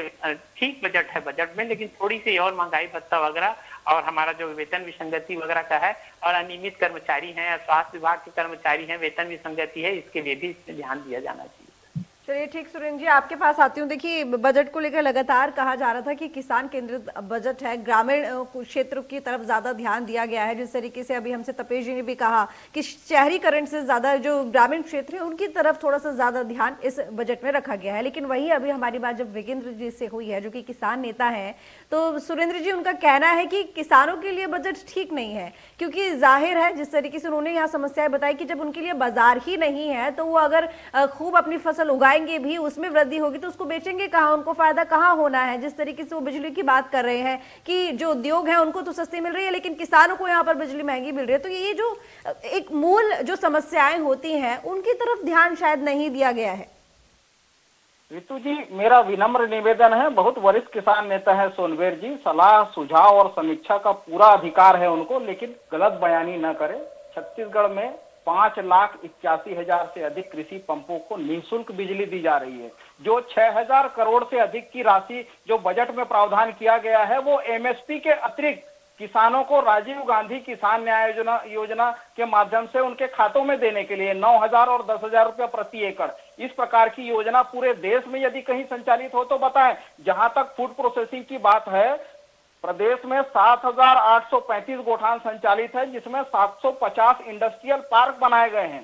ठीक बजट है बजट में, लेकिन थोड़ी सी और महंगाई भत्ता वगैरह और हमारा जो वेतन विसंगति वगैरह का है, और अनियमित कर्मचारी हैं, स्वास्थ्य विभाग के कर्मचारी हैं, वेतन विसंगति है, इसके लिए भी ध्यान दिया जाना चाहिए। चलिए ठीक, सुरेंद्र जी आपके पास आती हूँ। देखिए, बजट को लेकर लगातार कहा जा रहा था कि किसान केंद्रित बजट है, ग्रामीण क्षेत्रों की तरफ ज्यादा ध्यान दिया गया है। जिस तरीके से अभी हमसे तपेश जी ने भी कहा कि शहरीकरण से ज्यादा जो ग्रामीण क्षेत्र है उनकी तरफ थोड़ा सा ज्यादा ध्यान इस बजट में रखा गया है। लेकिन वही अभी हमारी बात जब विकेंद्र जी से हुई है, जो कि किसान नेता है, तो सुरेंद्र जी उनका कहना है कि किसानों के लिए बजट ठीक नहीं है, क्योंकि जाहिर है जिस तरीके से उन्होंने यहाँ समस्याएं बताई कि जब उनके लिए बाजार ही नहीं है तो वो अगर खूब अपनी फसल उगाएंगे भी, उसमें वृद्धि होगी तो उसको बेचेंगे कहाँ, उनको फायदा कहाँ होना है। जिस तरीके से वो बिजली की बात कर रहे हैं कि जो उद्योग है उनको तो सस्ती मिल रही है, लेकिन किसानों को यहाँ पर बिजली महंगी मिल रही है। तो ये जो एक मूल जो समस्याएं होती हैं उनकी तरफ ध्यान शायद नहीं दिया गया है। रितु जी, मेरा विनम्र निवेदन है, बहुत वरिष्ठ किसान नेता है सोनवेर जी, सलाह सुझाव और समीक्षा का पूरा अधिकार है उनको, लेकिन गलत बयानी न करें। छत्तीसगढ़ में 5,81,000 से अधिक कृषि पंपों को निःशुल्क बिजली दी जा रही है। जो 6,000 करोड़ से अधिक की राशि जो बजट में प्रावधान किया गया है, वो एमएसपी के अतिरिक्त किसानों को राजीव गांधी किसान न्याय योजना के माध्यम से उनके खातों में देने के लिए 9,000 और 10,000 रुपया प्रति एकड़, इस प्रकार की योजना पूरे देश में यदि कहीं संचालित हो तो बताएं। जहां तक फूड प्रोसेसिंग की बात है, प्रदेश में 7,835 गोठान संचालित है, जिसमें 750 इंडस्ट्रियल पार्क बनाए गए हैं।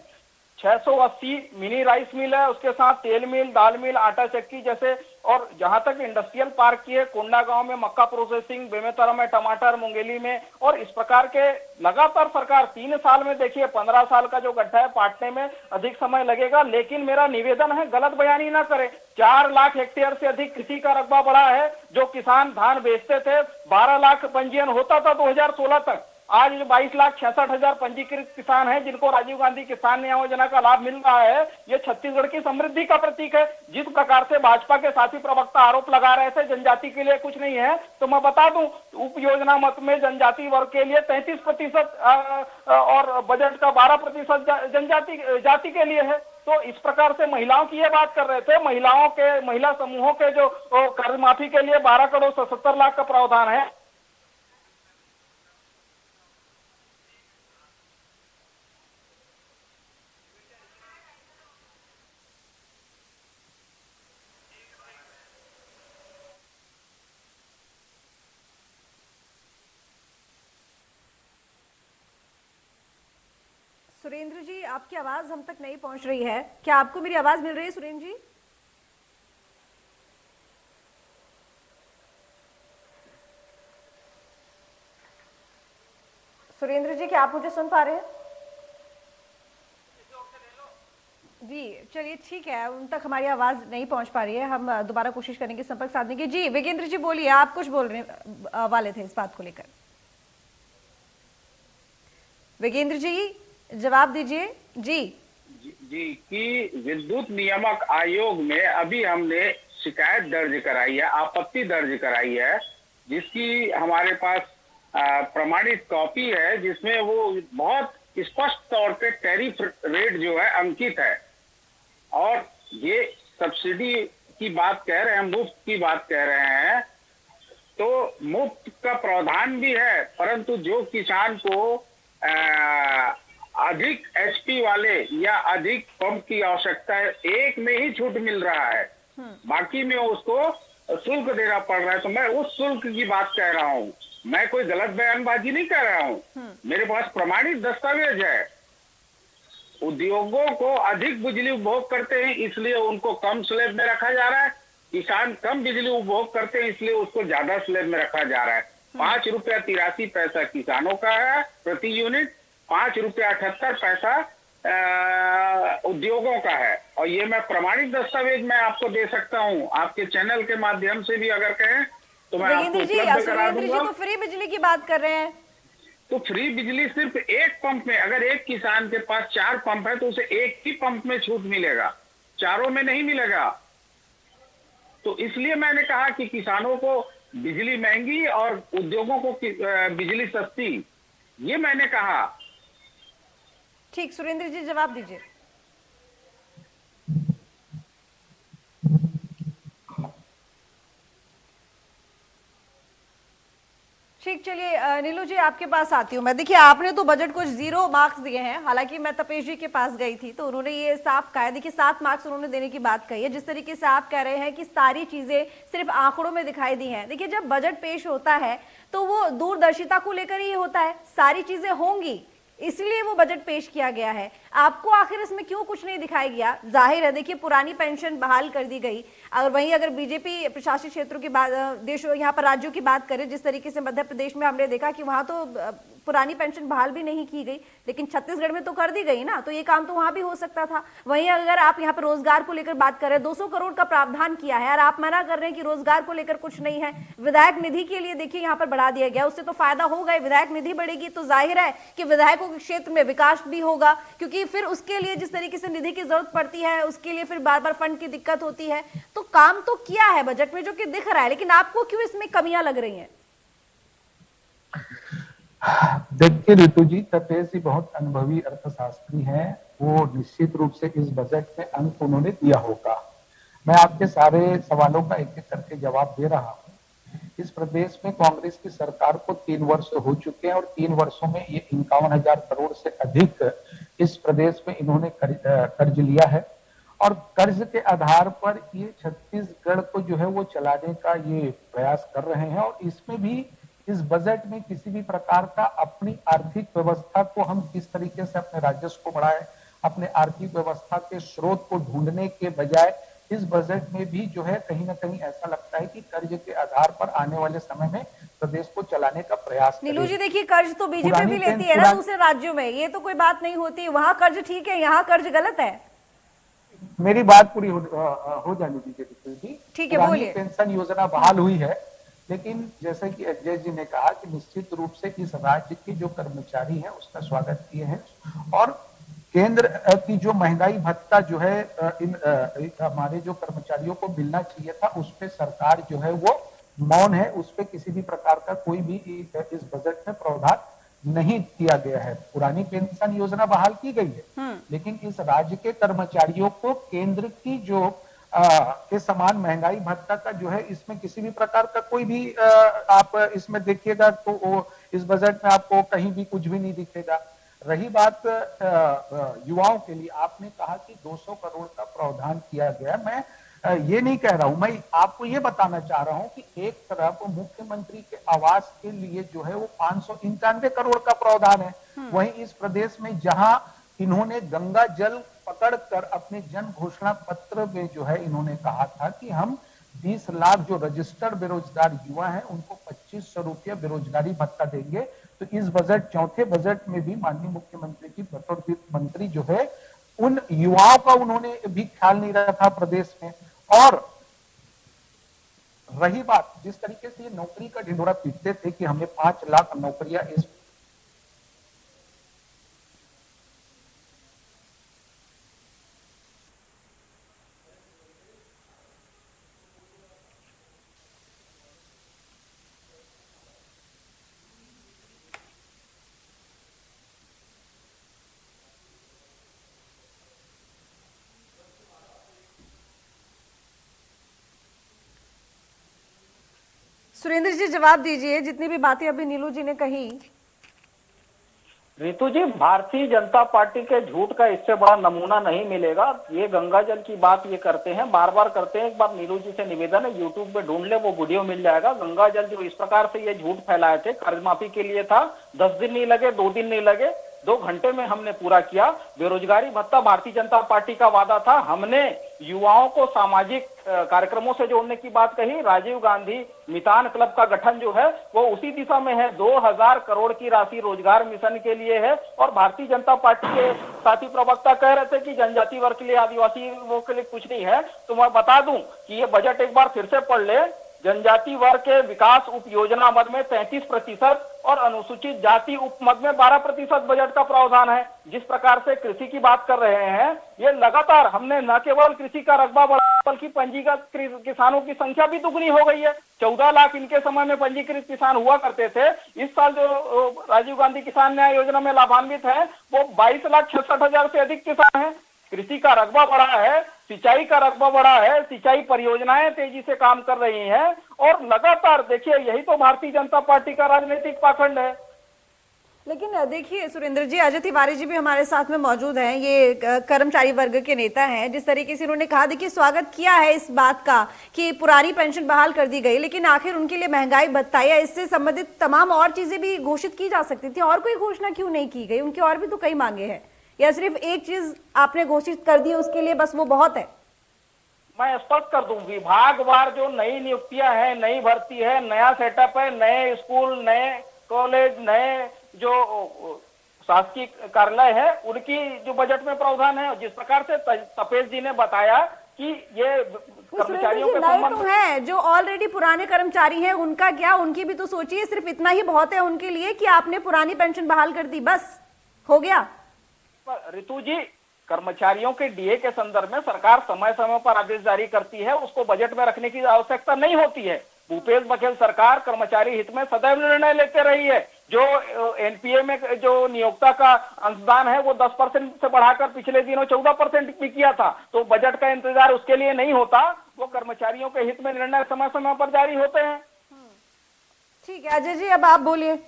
680 मिनी राइस मिल है, उसके साथ तेल मिल, दाल मिल, आटा चक्की जैसे, और जहां तक इंडस्ट्रियल पार्क की है, कोंडा गांव में मक्का प्रोसेसिंग, बेमेतरा में टमाटर, मुंगेली में, और इस प्रकार के लगातार सरकार 3 साल में, देखिए 15 साल का जो गड्ढा है पाटने में अधिक समय लगेगा। लेकिन मेरा निवेदन है, गलत बयानी ना करें। 4 लाख हेक्टेयर से अधिक कृषि का रकबा बढ़ा है। जो किसान धान बेचते थे, 12 लाख पंजीयन होता था 2016 तक, आज 22,66,000 पंजीकृत किसान हैं जिनको राजीव गांधी किसान न्याय योजना का लाभ मिल रहा है। ये छत्तीसगढ़ की समृद्धि का प्रतीक है। जिस प्रकार से भाजपा के साथी प्रवक्ता आरोप लगा रहे थे जनजाति के लिए कुछ नहीं है, तो मैं बता दूं, उप योजना मत में जनजाति वर्ग के लिए 33% और बजट का 12% जाति के लिए है। तो इस प्रकार से महिलाओं की ये बात कर रहे थे, महिला समूहों के जो कर्ज माफी के लिए 12 करोड़ 77 लाख का प्रावधान है। सुरेंद्र जी, आपकी आवाज हम तक नहीं पहुंच रही है। क्या आपको मेरी आवाज मिल रही है सुरेंद्र जी? सुरेंद्र जी, क्या आप मुझे सुन पा रहे हैं? जी चलिए, ठीक है, उन तक हमारी आवाज नहीं पहुंच पा रही है। हम दोबारा कोशिश करेंगे संपर्क साधने की। जी विजेंद्र जी बोलिए, आप कुछ बोल रहे वाले थे इस बात को लेकर। विजेंद्र जी जवाब दीजिए। जी जी कि विद्युत नियामक आयोग में अभी हमने शिकायत दर्ज कराई है, आपत्ति दर्ज कराई है, जिसकी हमारे पास प्रमाणित कॉपी है, जिसमें वो बहुत स्पष्ट तौर पे टैरिफ रेट जो है अंकित है। और ये सब्सिडी की बात कह रहे हैं, मुफ्त की बात कह रहे हैं, तो मुफ्त का प्रावधान भी है, परंतु जो किसान को अधिक एचपी वाले या अधिक पंप की आवश्यकता है, एक में ही छूट मिल रहा है, बाकी में उसको शुल्क देना पड़ रहा है। तो मैं उस शुल्क की बात कह रहा हूँ, मैं कोई गलत बयानबाजी नहीं कर रहा हूँ। मेरे पास प्रमाणित दस्तावेज है। उद्योगों को अधिक बिजली उपभोग करते हैं, इसलिए उनको कम स्लैब में रखा जा रहा है। किसान कम बिजली उपभोग करते हैं, इसलिए उसको ज्यादा स्लैब में रखा जा रहा है। 5 रुपया 83 पैसा किसानों का है प्रति यूनिट, 5 रुपया 78 पैसा उद्योगों का है। और ये मैं प्रमाणित दस्तावेज मैं आपको दे सकता हूँ, आपके चैनल के माध्यम से भी अगर कहें तो मैं आपको उपलब्ध करा दूंगा। तो फ्री बिजली की बात कर रहे हैं, तो फ्री बिजली सिर्फ एक पंप में, अगर एक किसान के पास 4 पंप है तो उसे एक ही पंप में छूट मिलेगा, चारों में नहीं मिलेगा। तो इसलिए मैंने कहा कि किसानों को बिजली महंगी और उद्योगों को बिजली सस्ती, ये मैंने कहा। ठीक, सुरेंद्र जी जवाब दीजिए। ठीक, चलिए नीलू जी आपके पास आती हूँ मैं। देखिए, आपने तो बजट को 0 मार्क्स दिए हैं, हालांकि मैं तपेश जी के पास गई थी तो उन्होंने ये साफ कहा है। देखिए 7 मार्क्स उन्होंने देने की बात कही है। जिस तरीके से आप कह रहे हैं कि सारी चीजें सिर्फ आंकड़ों में दिखाई दी हैं, देखिए जब बजट पेश होता है तो वो दूरदर्शिता को लेकर ही होता है, सारी चीजें होंगी इसलिए वो बजट पेश किया गया है। आपको आखिर इसमें क्यों कुछ नहीं दिखाया गया? जाहिर है, देखिए पुरानी पेंशन बहाल कर दी गई। और वहीं अगर बीजेपी प्रशासित क्षेत्रों की बात, देशों यहाँ पर राज्यों की बात करें, जिस तरीके से मध्य प्रदेश में हमने देखा कि वहां तो पुरानी पेंशन बहाल भी नहीं की गई, लेकिन छत्तीसगढ़ में तो कर दी गई ना, तो ये काम तो वहां भी हो सकता था। वहीं अगर आप यहाँ पर रोजगार को लेकर बात करें, 200 करोड़ का प्रावधान किया है और आप मना कर रहे हैं कि रोजगार को लेकर कुछ नहीं है। विधायक निधि के लिए देखिए यहाँ पर बढ़ा दिया गया, उससे तो फायदा होगा। विधायक निधि बढ़ेगी तो जाहिर है कि विधायकों के क्षेत्र में विकास भी होगा, क्योंकि फिर उसके लिए जिस तरीके से निधि की जरूरत पड़ती है उसके लिए फिर बार बार फंड की दिक्कत होती है। तो काम तो किया है बजट में जो कि दिख रहा है, लेकिन आपको क्यों इसमें कमियां लग रही हैं? देखिए ऋतु जी, तपेश जी बहुत अनुभवी अर्थशास्त्री हैं, वो निश्चित रूप से इस बजट में अंक उन्होंने दिया होगा। मैं आपके सारे सवालों का एक एक करके जवाब दे रहा हूँ। इस प्रदेश में कांग्रेस की सरकार को 3 वर्ष हो चुके हैं और 3 वर्षों में ये 51,000 करोड़ से अधिक इस प्रदेश में इन्होंने कर्ज लिया है और कर्ज के आधार पर ये छत्तीसगढ़ को जो है वो चलाने का ये प्रयास कर रहे हैं। और इसमें भी इस बजट में किसी भी प्रकार का अपनी आर्थिक व्यवस्था को हम किस तरीके से अपने राजस्व को बढ़ाएं, अपने आर्थिक व्यवस्था के स्रोत को ढूंढने के बजाय इस बजट में भी जो है कहीं ना कहीं ऐसा लगता है कि कर्ज के आधार पर आने वाले समय में प्रदेश को चलाने का प्रयास नीलू जी करेगी। देखिए, कर्ज तो बीजेपी पुरानी भी लेती पेंशन है ना पुरानी- दूसरे राज्यों में, ये तो कोई बात नहीं होती। वहां कर्ज ठीक है, यहाँ कर्ज गलत है। मेरी बात पूरी हो जाने दीजिए बिल्कुल जी। ठीक है, पुरानी बोलिए। पेंशन योजना बहाल हुई है, लेकिन जैसे कि अजय जी ने कहा कि निश्चित रूप से इस राज्य के जो कर्मचारी हैं उसका स्वागत किए हैं, और केंद्र की जो महंगाई भत्ता जो है हमारे जो कर्मचारियों को मिलना चाहिए था, उस पे सरकार जो है वो मौन है, उस पे किसी भी प्रकार का कोई भी इस बजट में प्रावधान नहीं किया गया है। पुरानी पेंशन योजना बहाल की गई है, लेकिन इस राज्य के कर्मचारियों को केंद्र की जो के समान महंगाई भत्ता का जो है इसमें किसी भी प्रकार का कोई भी आप इसमें देखिएगा तो इस बजट में आपको कहीं भी कुछ भी नहीं दिखेगा। रही बात युवाओं के लिए, आपने कहा कि 200 करोड़ का प्रावधान किया गया। मैं ये नहीं कह रहा हूं, मैं आपको ये बताना चाह रहा हूं कि एक तरफ मुख्यमंत्री के आवास के लिए जो है वो 591 करोड़ का प्रावधान है, वहीं इस प्रदेश में जहां इन्होंने गंगा जल पकड़कर अपने जन घोषणा पत्र में जो है इन्होंने कहा था कि हम 20 लाख जो रजिस्टर्ड बेरोजगार युवा हैं उनको 2500 रुपया बेरोजगारी भत्ता देंगे। तो इस बजट, चौथे बजट में भी माननीय मुख्यमंत्री की बतौर वित्त मंत्री जो है उन युवाओं का उन्होंने भी ख्याल नहीं रखा प्रदेश में। और रही बात, जिस तरीके से ये नौकरी का ढिंढोरा पीटते थे कि हमें 5 लाख नौकरियां इस सुरेंद्र जी जवाब दीजिए, जितनी भी बातें अभी नीलू जी ने कही। रितु जी, भारतीय जनता पार्टी के झूठ का इससे बड़ा नमूना नहीं मिलेगा। ये गंगा जल की बात ये करते हैं, बार बार करते हैं। एक बार नीलू जी से निवेदन है, यूट्यूब पे ढूंढ ले, वो वीडियो मिल जाएगा। गंगा जल जो इस प्रकार से ये झूठ फैलाए थे, कर्ज माफी के लिए था, 10 दिन नहीं लगे, 2 दिन नहीं लगे, 2 घंटे में हमने पूरा किया। बेरोजगारी भत्ता भारतीय जनता पार्टी का वादा था। हमने युवाओं को सामाजिक कार्यक्रमों से जोड़ने की बात कही। राजीव गांधी मितान क्लब का गठन जो है वो उसी दिशा में है। 2000 करोड़ की राशि रोजगार मिशन के लिए है। और भारतीय जनता पार्टी के साथी प्रवक्ता कह रहे थे कि जनजाति वर्ग के लिए, आदिवासी वर्ग के लिए कुछ नहीं है। तो मैं बता दूं कि ये बजट एक बार फिर से पढ़ ले। जनजाति वर्ग के विकास उप योजना मद में 33% और अनुसूचित जाति उप मद में 12% बजट का प्रावधान है। जिस प्रकार से कृषि की बात कर रहे हैं, ये लगातार हमने न केवल कृषि का रकबा बढ़ाया बल्कि पंजीकृत किसानों की संख्या भी दुगनी हो गई है। 14 लाख इनके समय में पंजीकृत किसान हुआ करते थे। इस साल जो राजीव गांधी किसान न्याय योजना में लाभान्वित है वो 22,66,000 से अधिक किसान हैं। कृषि का रकबा बढ़ा है, सिंचाई का रकबा बढ़ा है, सिंचाई परियोजनाएं तेजी से काम कर रही हैं। और लगातार देखिए, यही तो भारतीय जनता पार्टी का राजनीतिक पाखंड है। लेकिन देखिए सुरेंद्र जी, अजय तिवारी जी भी हमारे साथ में मौजूद हैं, ये कर्मचारी वर्ग के नेता हैं। जिस तरीके से उन्होंने कहा, देखिए स्वागत किया है इस बात का कि पुरानी पेंशन बहाल कर दी गई, लेकिन आखिर उनके लिए महंगाई भत्ता या इससे संबंधित तमाम और चीजें भी घोषित की जा सकती थी। और कोई घोषणा क्यों नहीं की गई? उनकी और भी तो कई मांगे हैं, या सिर्फ एक चीज आपने घोषित कर दी उसके लिए बस वो बहुत है? मैं स्पष्ट कर दूं, विभागवार जो नई नियुक्तियां हैं, नई भर्ती है, नया सेटअप है, नए स्कूल, नए कॉलेज, नए जो शासकीय कार्यालय है, उनकी जो बजट में प्रावधान है, जिस प्रकार से तपेश जी ने बताया कि ये कर्मचारियों के संबंध तो है, जो ऑलरेडी पुराने कर्मचारी हैं उनका क्या? उनकी भी तो सोचिए। सिर्फ इतना ही बहुत है उनके लिए कि आपने पुरानी पेंशन बहाल कर दी, बस हो गया। रितु जी, कर्मचारियों के डीए के संदर्भ में सरकार समय समय पर आदेश जारी करती है, उसको बजट में रखने की आवश्यकता नहीं होती है। भूपेश बघेल सरकार कर्मचारी हित में सदैव निर्णय लेते रही है। जो एनपीए में जो नियोक्ता का अंशदान है वो 10% से बढ़ाकर पिछले दिनों 14% भी किया था। तो बजट का इंतजार उसके लिए नहीं होता, वो कर्मचारियों के हित में निर्णय समय समय पर जारी होते हैं। ठीक है अजय जी, अब आप बोलिए।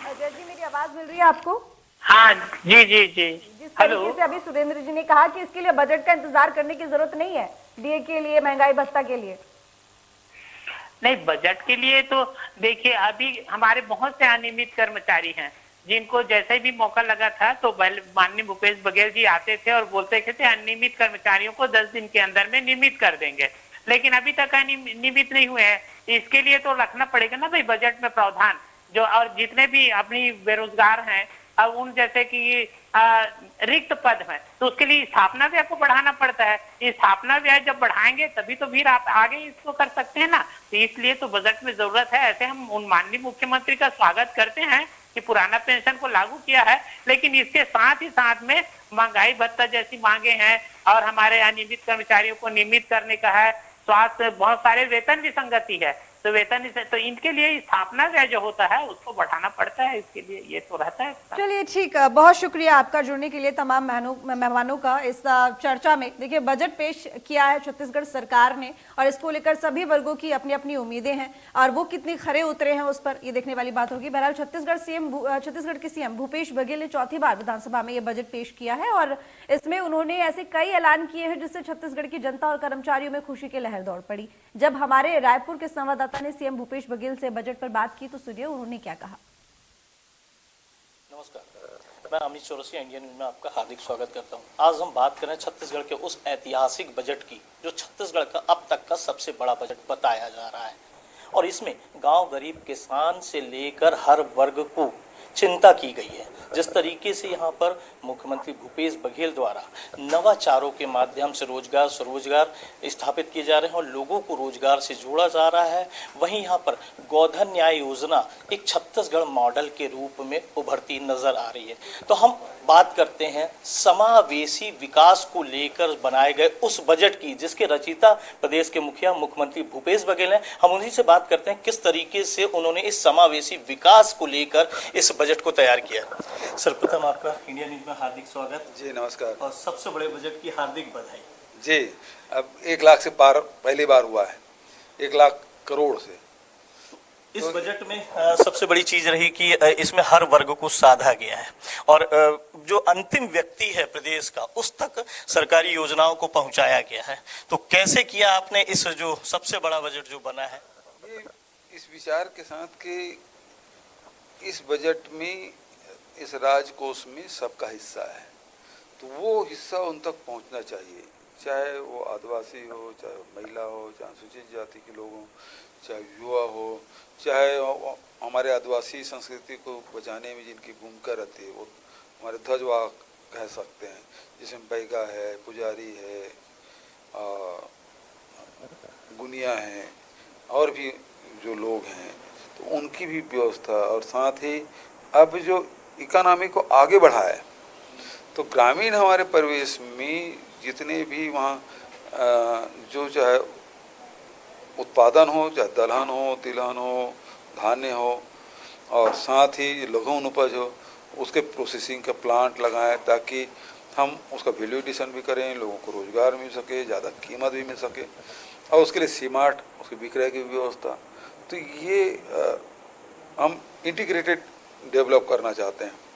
अजय जी, मेरी आवाज मिल रही है आपको? हाँ जी जी जी। जिस तरीके से अभी सुरेंद्र जी ने कहा कि इसके लिए बजट का इंतजार करने की जरूरत नहीं है, डीए के लिए, महंगाई भत्ता के लिए। नहीं, बजट के लिए तो देखिए अभी हमारे बहुत से अनियमित कर्मचारी हैं जिनको जैसे भी मौका लगा था तो माननीय भूपेश बघेल जी आते थे और बोलते थे अनियमित कर्मचारियों को 10 दिन के अंदर में नियमित कर देंगे, लेकिन अभी तक नियमित नहीं हुए हैं। इसके लिए तो रखना पड़ेगा ना भाई बजट में प्रावधान, जो और जितने भी अपनी बेरोजगार हैं अब उन जैसे कि रिक्त पद है तो उसके लिए स्थापना व्यय को बढ़ाना पड़ता है। स्थापना व्यय जब बढ़ाएंगे तभी तो फिर आप आगे इसको कर सकते हैं ना, तो इसलिए तो बजट में जरूरत है। ऐसे हम उन माननीय मुख्यमंत्री का स्वागत करते हैं कि पुराना पेंशन को लागू किया है, लेकिन इसके साथ ही साथ में महंगाई भत्ता जैसी मांगे हैं और हमारे अनियमित कर्मचारियों को नियमित करने का है, स्वास्थ्य बहुत सारे वेतन विसंगति है तो वेतन तो इनके लिए स्थापना व्यय जो होता है उसको बढ़ाना पड़ता है, इसके लिए ये तो रहता है। चलिए ठीक, बहुत शुक्रिया आपका जुड़ने के लिए तमाम मेहमानों का इस चर्चा में। देखिए बजट पेश किया है छत्तीसगढ़ सरकार ने और इसको लेकर सभी वर्गों की अपनी अपनी उम्मीदें हैं और वो कितनी खरे उतरे हैं उस पर ये देखने वाली बात होगी। बहरहाल छत्तीसगढ़ के सीएम भूपेश बघेल ने चौथी बार विधानसभा में ये बजट पेश किया है और इसमें उन्होंने ऐसे कई ऐलान किए हैं जिससे छत्तीसगढ़ की जनता और कर्मचारियों में खुशी की लहर दौड़ पड़ी। जब हमारे रायपुर के संवाददाता ने सीएम भूपेश बघेल से बजट पर बात की तो सुनिए उन्होंने क्या कहा। नमस्कार, मैं अमित चौरसिया इंडियन न्यूज में आपका हार्दिक स्वागत करता हूं। आज हम बात करें छत्तीसगढ़ के उस ऐतिहासिक बजट की जो छत्तीसगढ़ का अब तक का सबसे बड़ा बजट बताया जा रहा है और इसमें गांव गरीब किसान से लेकर हर वर्ग को चिंता की गई है। जिस तरीके से यहाँ पर मुख्यमंत्री भूपेश बघेल द्वारा नवाचारों के माध्यम से रोजगार स्वरोजगार स्थापित किए जा रहे हैं और लोगों को रोजगार से जोड़ा जा रहा है, वहीं यहाँ पर गोधन न्याय योजना एक छत्तीसगढ़ मॉडल के रूप में उभरती नजर आ रही है। तो हम बात करते हैं समावेशी विकास को लेकर बनाए गए उस बजट की जिसके रचयिता प्रदेश के मुखिया मुख्यमंत्री भूपेश बघेल हैं। हम उन्हीं से बात करते हैं किस तरीके से उन्होंने इस समावेशी विकास को लेकर इस बजट को तैयार किया। सर्वप्रथम आपका इंडिया न्यूज में हार्दिक स्वागत। जी नमस्कार और सबसे बड़े बजट की हार्दिक बधाई। जी, अब 1 लाख से पार पहली बार हुआ है, 1 लाख करोड़ से। इस बजट में सबसे बड़ी चीज रही कि इसमें हर वर्ग को साधा गया है और जो अंतिम व्यक्ति है प्रदेश का उस तक सरकारी योजनाओं को पहुंचाया गया है। तो कैसे किया आपने इस जो सबसे बड़ा बजट जो बना है? ये इस विचार के साथ कि इस बजट में इस राजकोष में सबका हिस्सा है तो वो हिस्सा उन तक पहुंचना चाहिए, चाहे वो आदिवासी हो, चाहे महिला हो, चाहे अनुसूचित जाति के लोग हों, चाहे युवा हो, चाहे हमारे आदिवासी संस्कृति को बचाने में जिनकी भूमिका रहती है वो हमारे ध्वजवाहक कह सकते हैं, जिसमें बैगा है, पुजारी है, गुनिया हैं और भी जो लोग हैं तो उनकी भी व्यवस्था। और साथ ही अब जो इकोनॉमी को आगे बढ़ाया है तो ग्रामीण हमारे परिवेश में जितने भी वहाँ जो चाहे उत्पादन हो, चाहे दलहन हो, तिलहन हो, धान्य हो और साथ ही लघु उपज हो, उसके प्रोसेसिंग का प्लांट लगाएं ताकि हम उसका वैल्यू एडिशन भी करें, लोगों को रोजगार मिल सके, ज़्यादा कीमत भी मिल सके और उसके लिए सीमार्ट उसके विक्रय की व्यवस्था। तो ये हम इंटीग्रेटेड डेवलप करना चाहते हैं।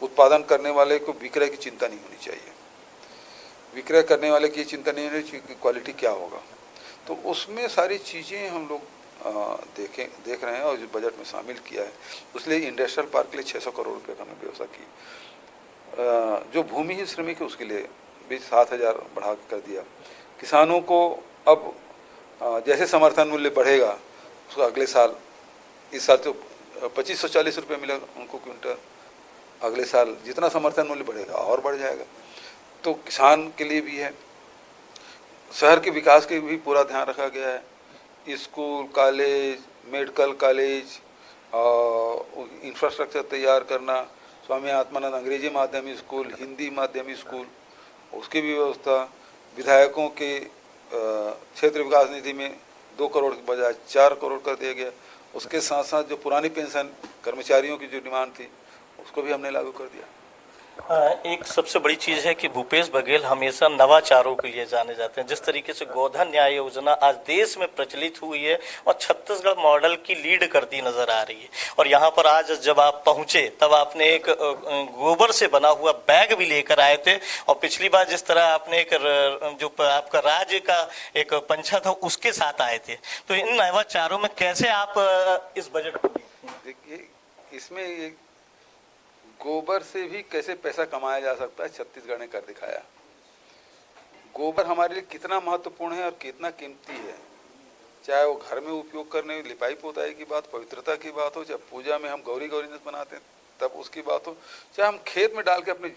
उत्पादन करने वाले को विक्रय की चिंता नहीं होनी चाहिए, विक्रय करने वाले की चिंता नहीं होनी चाहिए कि क्वालिटी क्या होगा। तो उसमें सारी चीज़ें हम लोग देख रहे हैं और जो बजट में शामिल किया है उसलिए इंडस्ट्रियल पार्क के लिए 600 करोड़ रुपये का हमने व्यवस्था की। जो भूमिहीन श्रमिक है उसके लिए भी 7,000 बढ़ा कर दिया। किसानों को अब जैसे समर्थन मूल्य बढ़ेगा उसको अगले साल, इस साल तो 2540 रुपये मिलेगा उनको क्विंटल, अगले साल जितना समर्थन मूल्य बढ़ेगा और बढ़ जाएगा। तो किसान के लिए भी है। शहर के विकास के भी पूरा ध्यान रखा गया है। School, college, medical college, infrastructure तैयार करना, स्वामी आत्मानंद अंग्रेजी माध्यम स्कूल, हिंदी माध्यम स्कूल, उसकी भी व्यवस्था। विधायकों के क्षेत्र विकास निधि में 2 करोड़ के बजाय 4 करोड़ कर दिया गया। उसके साथ साथ जो पुरानी पेंशन कर्मचारियों की जो डिमांड थी उसको भी हमने लागू कर दिया। एक सबसे बड़ी चीज है कि भूपेश बघेल हमेशा नवाचारों के लिए जाने जाते हैं। जिस तरीके से गोधन न्याय योजना आज देश में प्रचलित हुई है और छत्तीसगढ़ मॉडल की लीड करती नजर आ रही है। और यहाँ पर आज जब आप पहुंचे तब आपने एक गोबर से बना हुआ बैग भी लेकर आए थे, और पिछली बार जिस तरह आपने एक जो आपका राज्य का एक पंछा था उसके साथ आए थे। तो इन नवाचारों में कैसे आप इस बजट को देखिए, इसमें गोबर से भी कैसे पैसा कमाया जा सकता है छत्तीसगढ़ ने कर दिखाया। गोबर हमारे लिए कितना महत्वपूर्ण है और कितना कीमती है, चाहे वो घर में उपयोग करने लिपाई पोताई की बात, पवित्रता की बात हो, चाहे पूजा में हम गौरी बनाते हैं तब उसकी बात हो, चाहे हम खेत में डाल के अपनी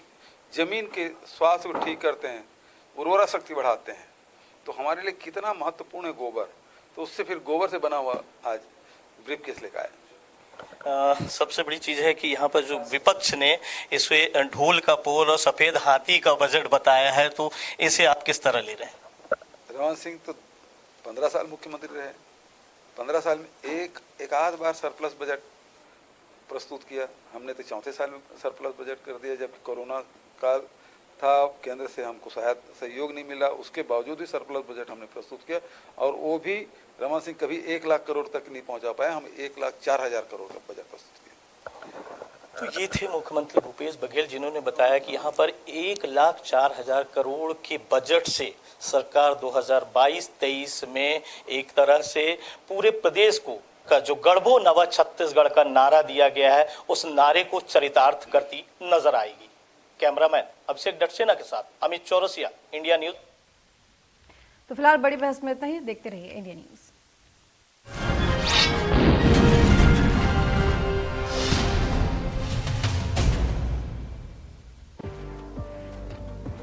जमीन के स्वास्थ्य को ठीक करते हैं, उर्वरा शक्ति बढ़ाते हैं, तो हमारे लिए कितना महत्वपूर्ण है गोबर। तो उससे फिर गोबर से बना हुआ आज ब्रीफ केस लेकर आए। सबसे बड़ी चीज है कि यहाँ पर जो विपक्ष ने इसे ढोल का पोल और सफेद हाथी का बजट बताया है, तो इसे आप किस तरह ले रहे हैं? रमन सिंह तो 15 साल मुख्यमंत्री रहे, 15 साल में एक आध बार सरप्लस बजट प्रस्तुत किया। हमने तो चौथे साल में सरप्लस बजट कर दिया, जबकि कोरोना काल था, केंद्र से हमको शायद सहयोग नहीं मिला, उसके बावजूद भी सरप्लस बजट हमने प्रस्तुत किया। और वो भी रमन सिंह कभी 1 लाख करोड़ तक नहीं पहुंचा पाए, हम 1,04,000 करोड़ का बजट प्रस्तुत किया। तो ये थे मुख्यमंत्री भूपेश बघेल, जिन्होंने बताया कि यहाँ पर 1,04,000 करोड़ के बजट से सरकार 2022-23 में एक तरह से पूरे प्रदेश को का जो गढ़बो नवा छत्तीसगढ़ का नारा दिया गया है, उस नारे को चरितार्थ करती नजर आएगी। कैमरामैन अभिषेक डटसेना के साथ अमित चौरसिया, इंडिया न्यूज। तो फिलहाल बड़ी बहस में इतना ही, देखते रहिए इंडिया न्यूज।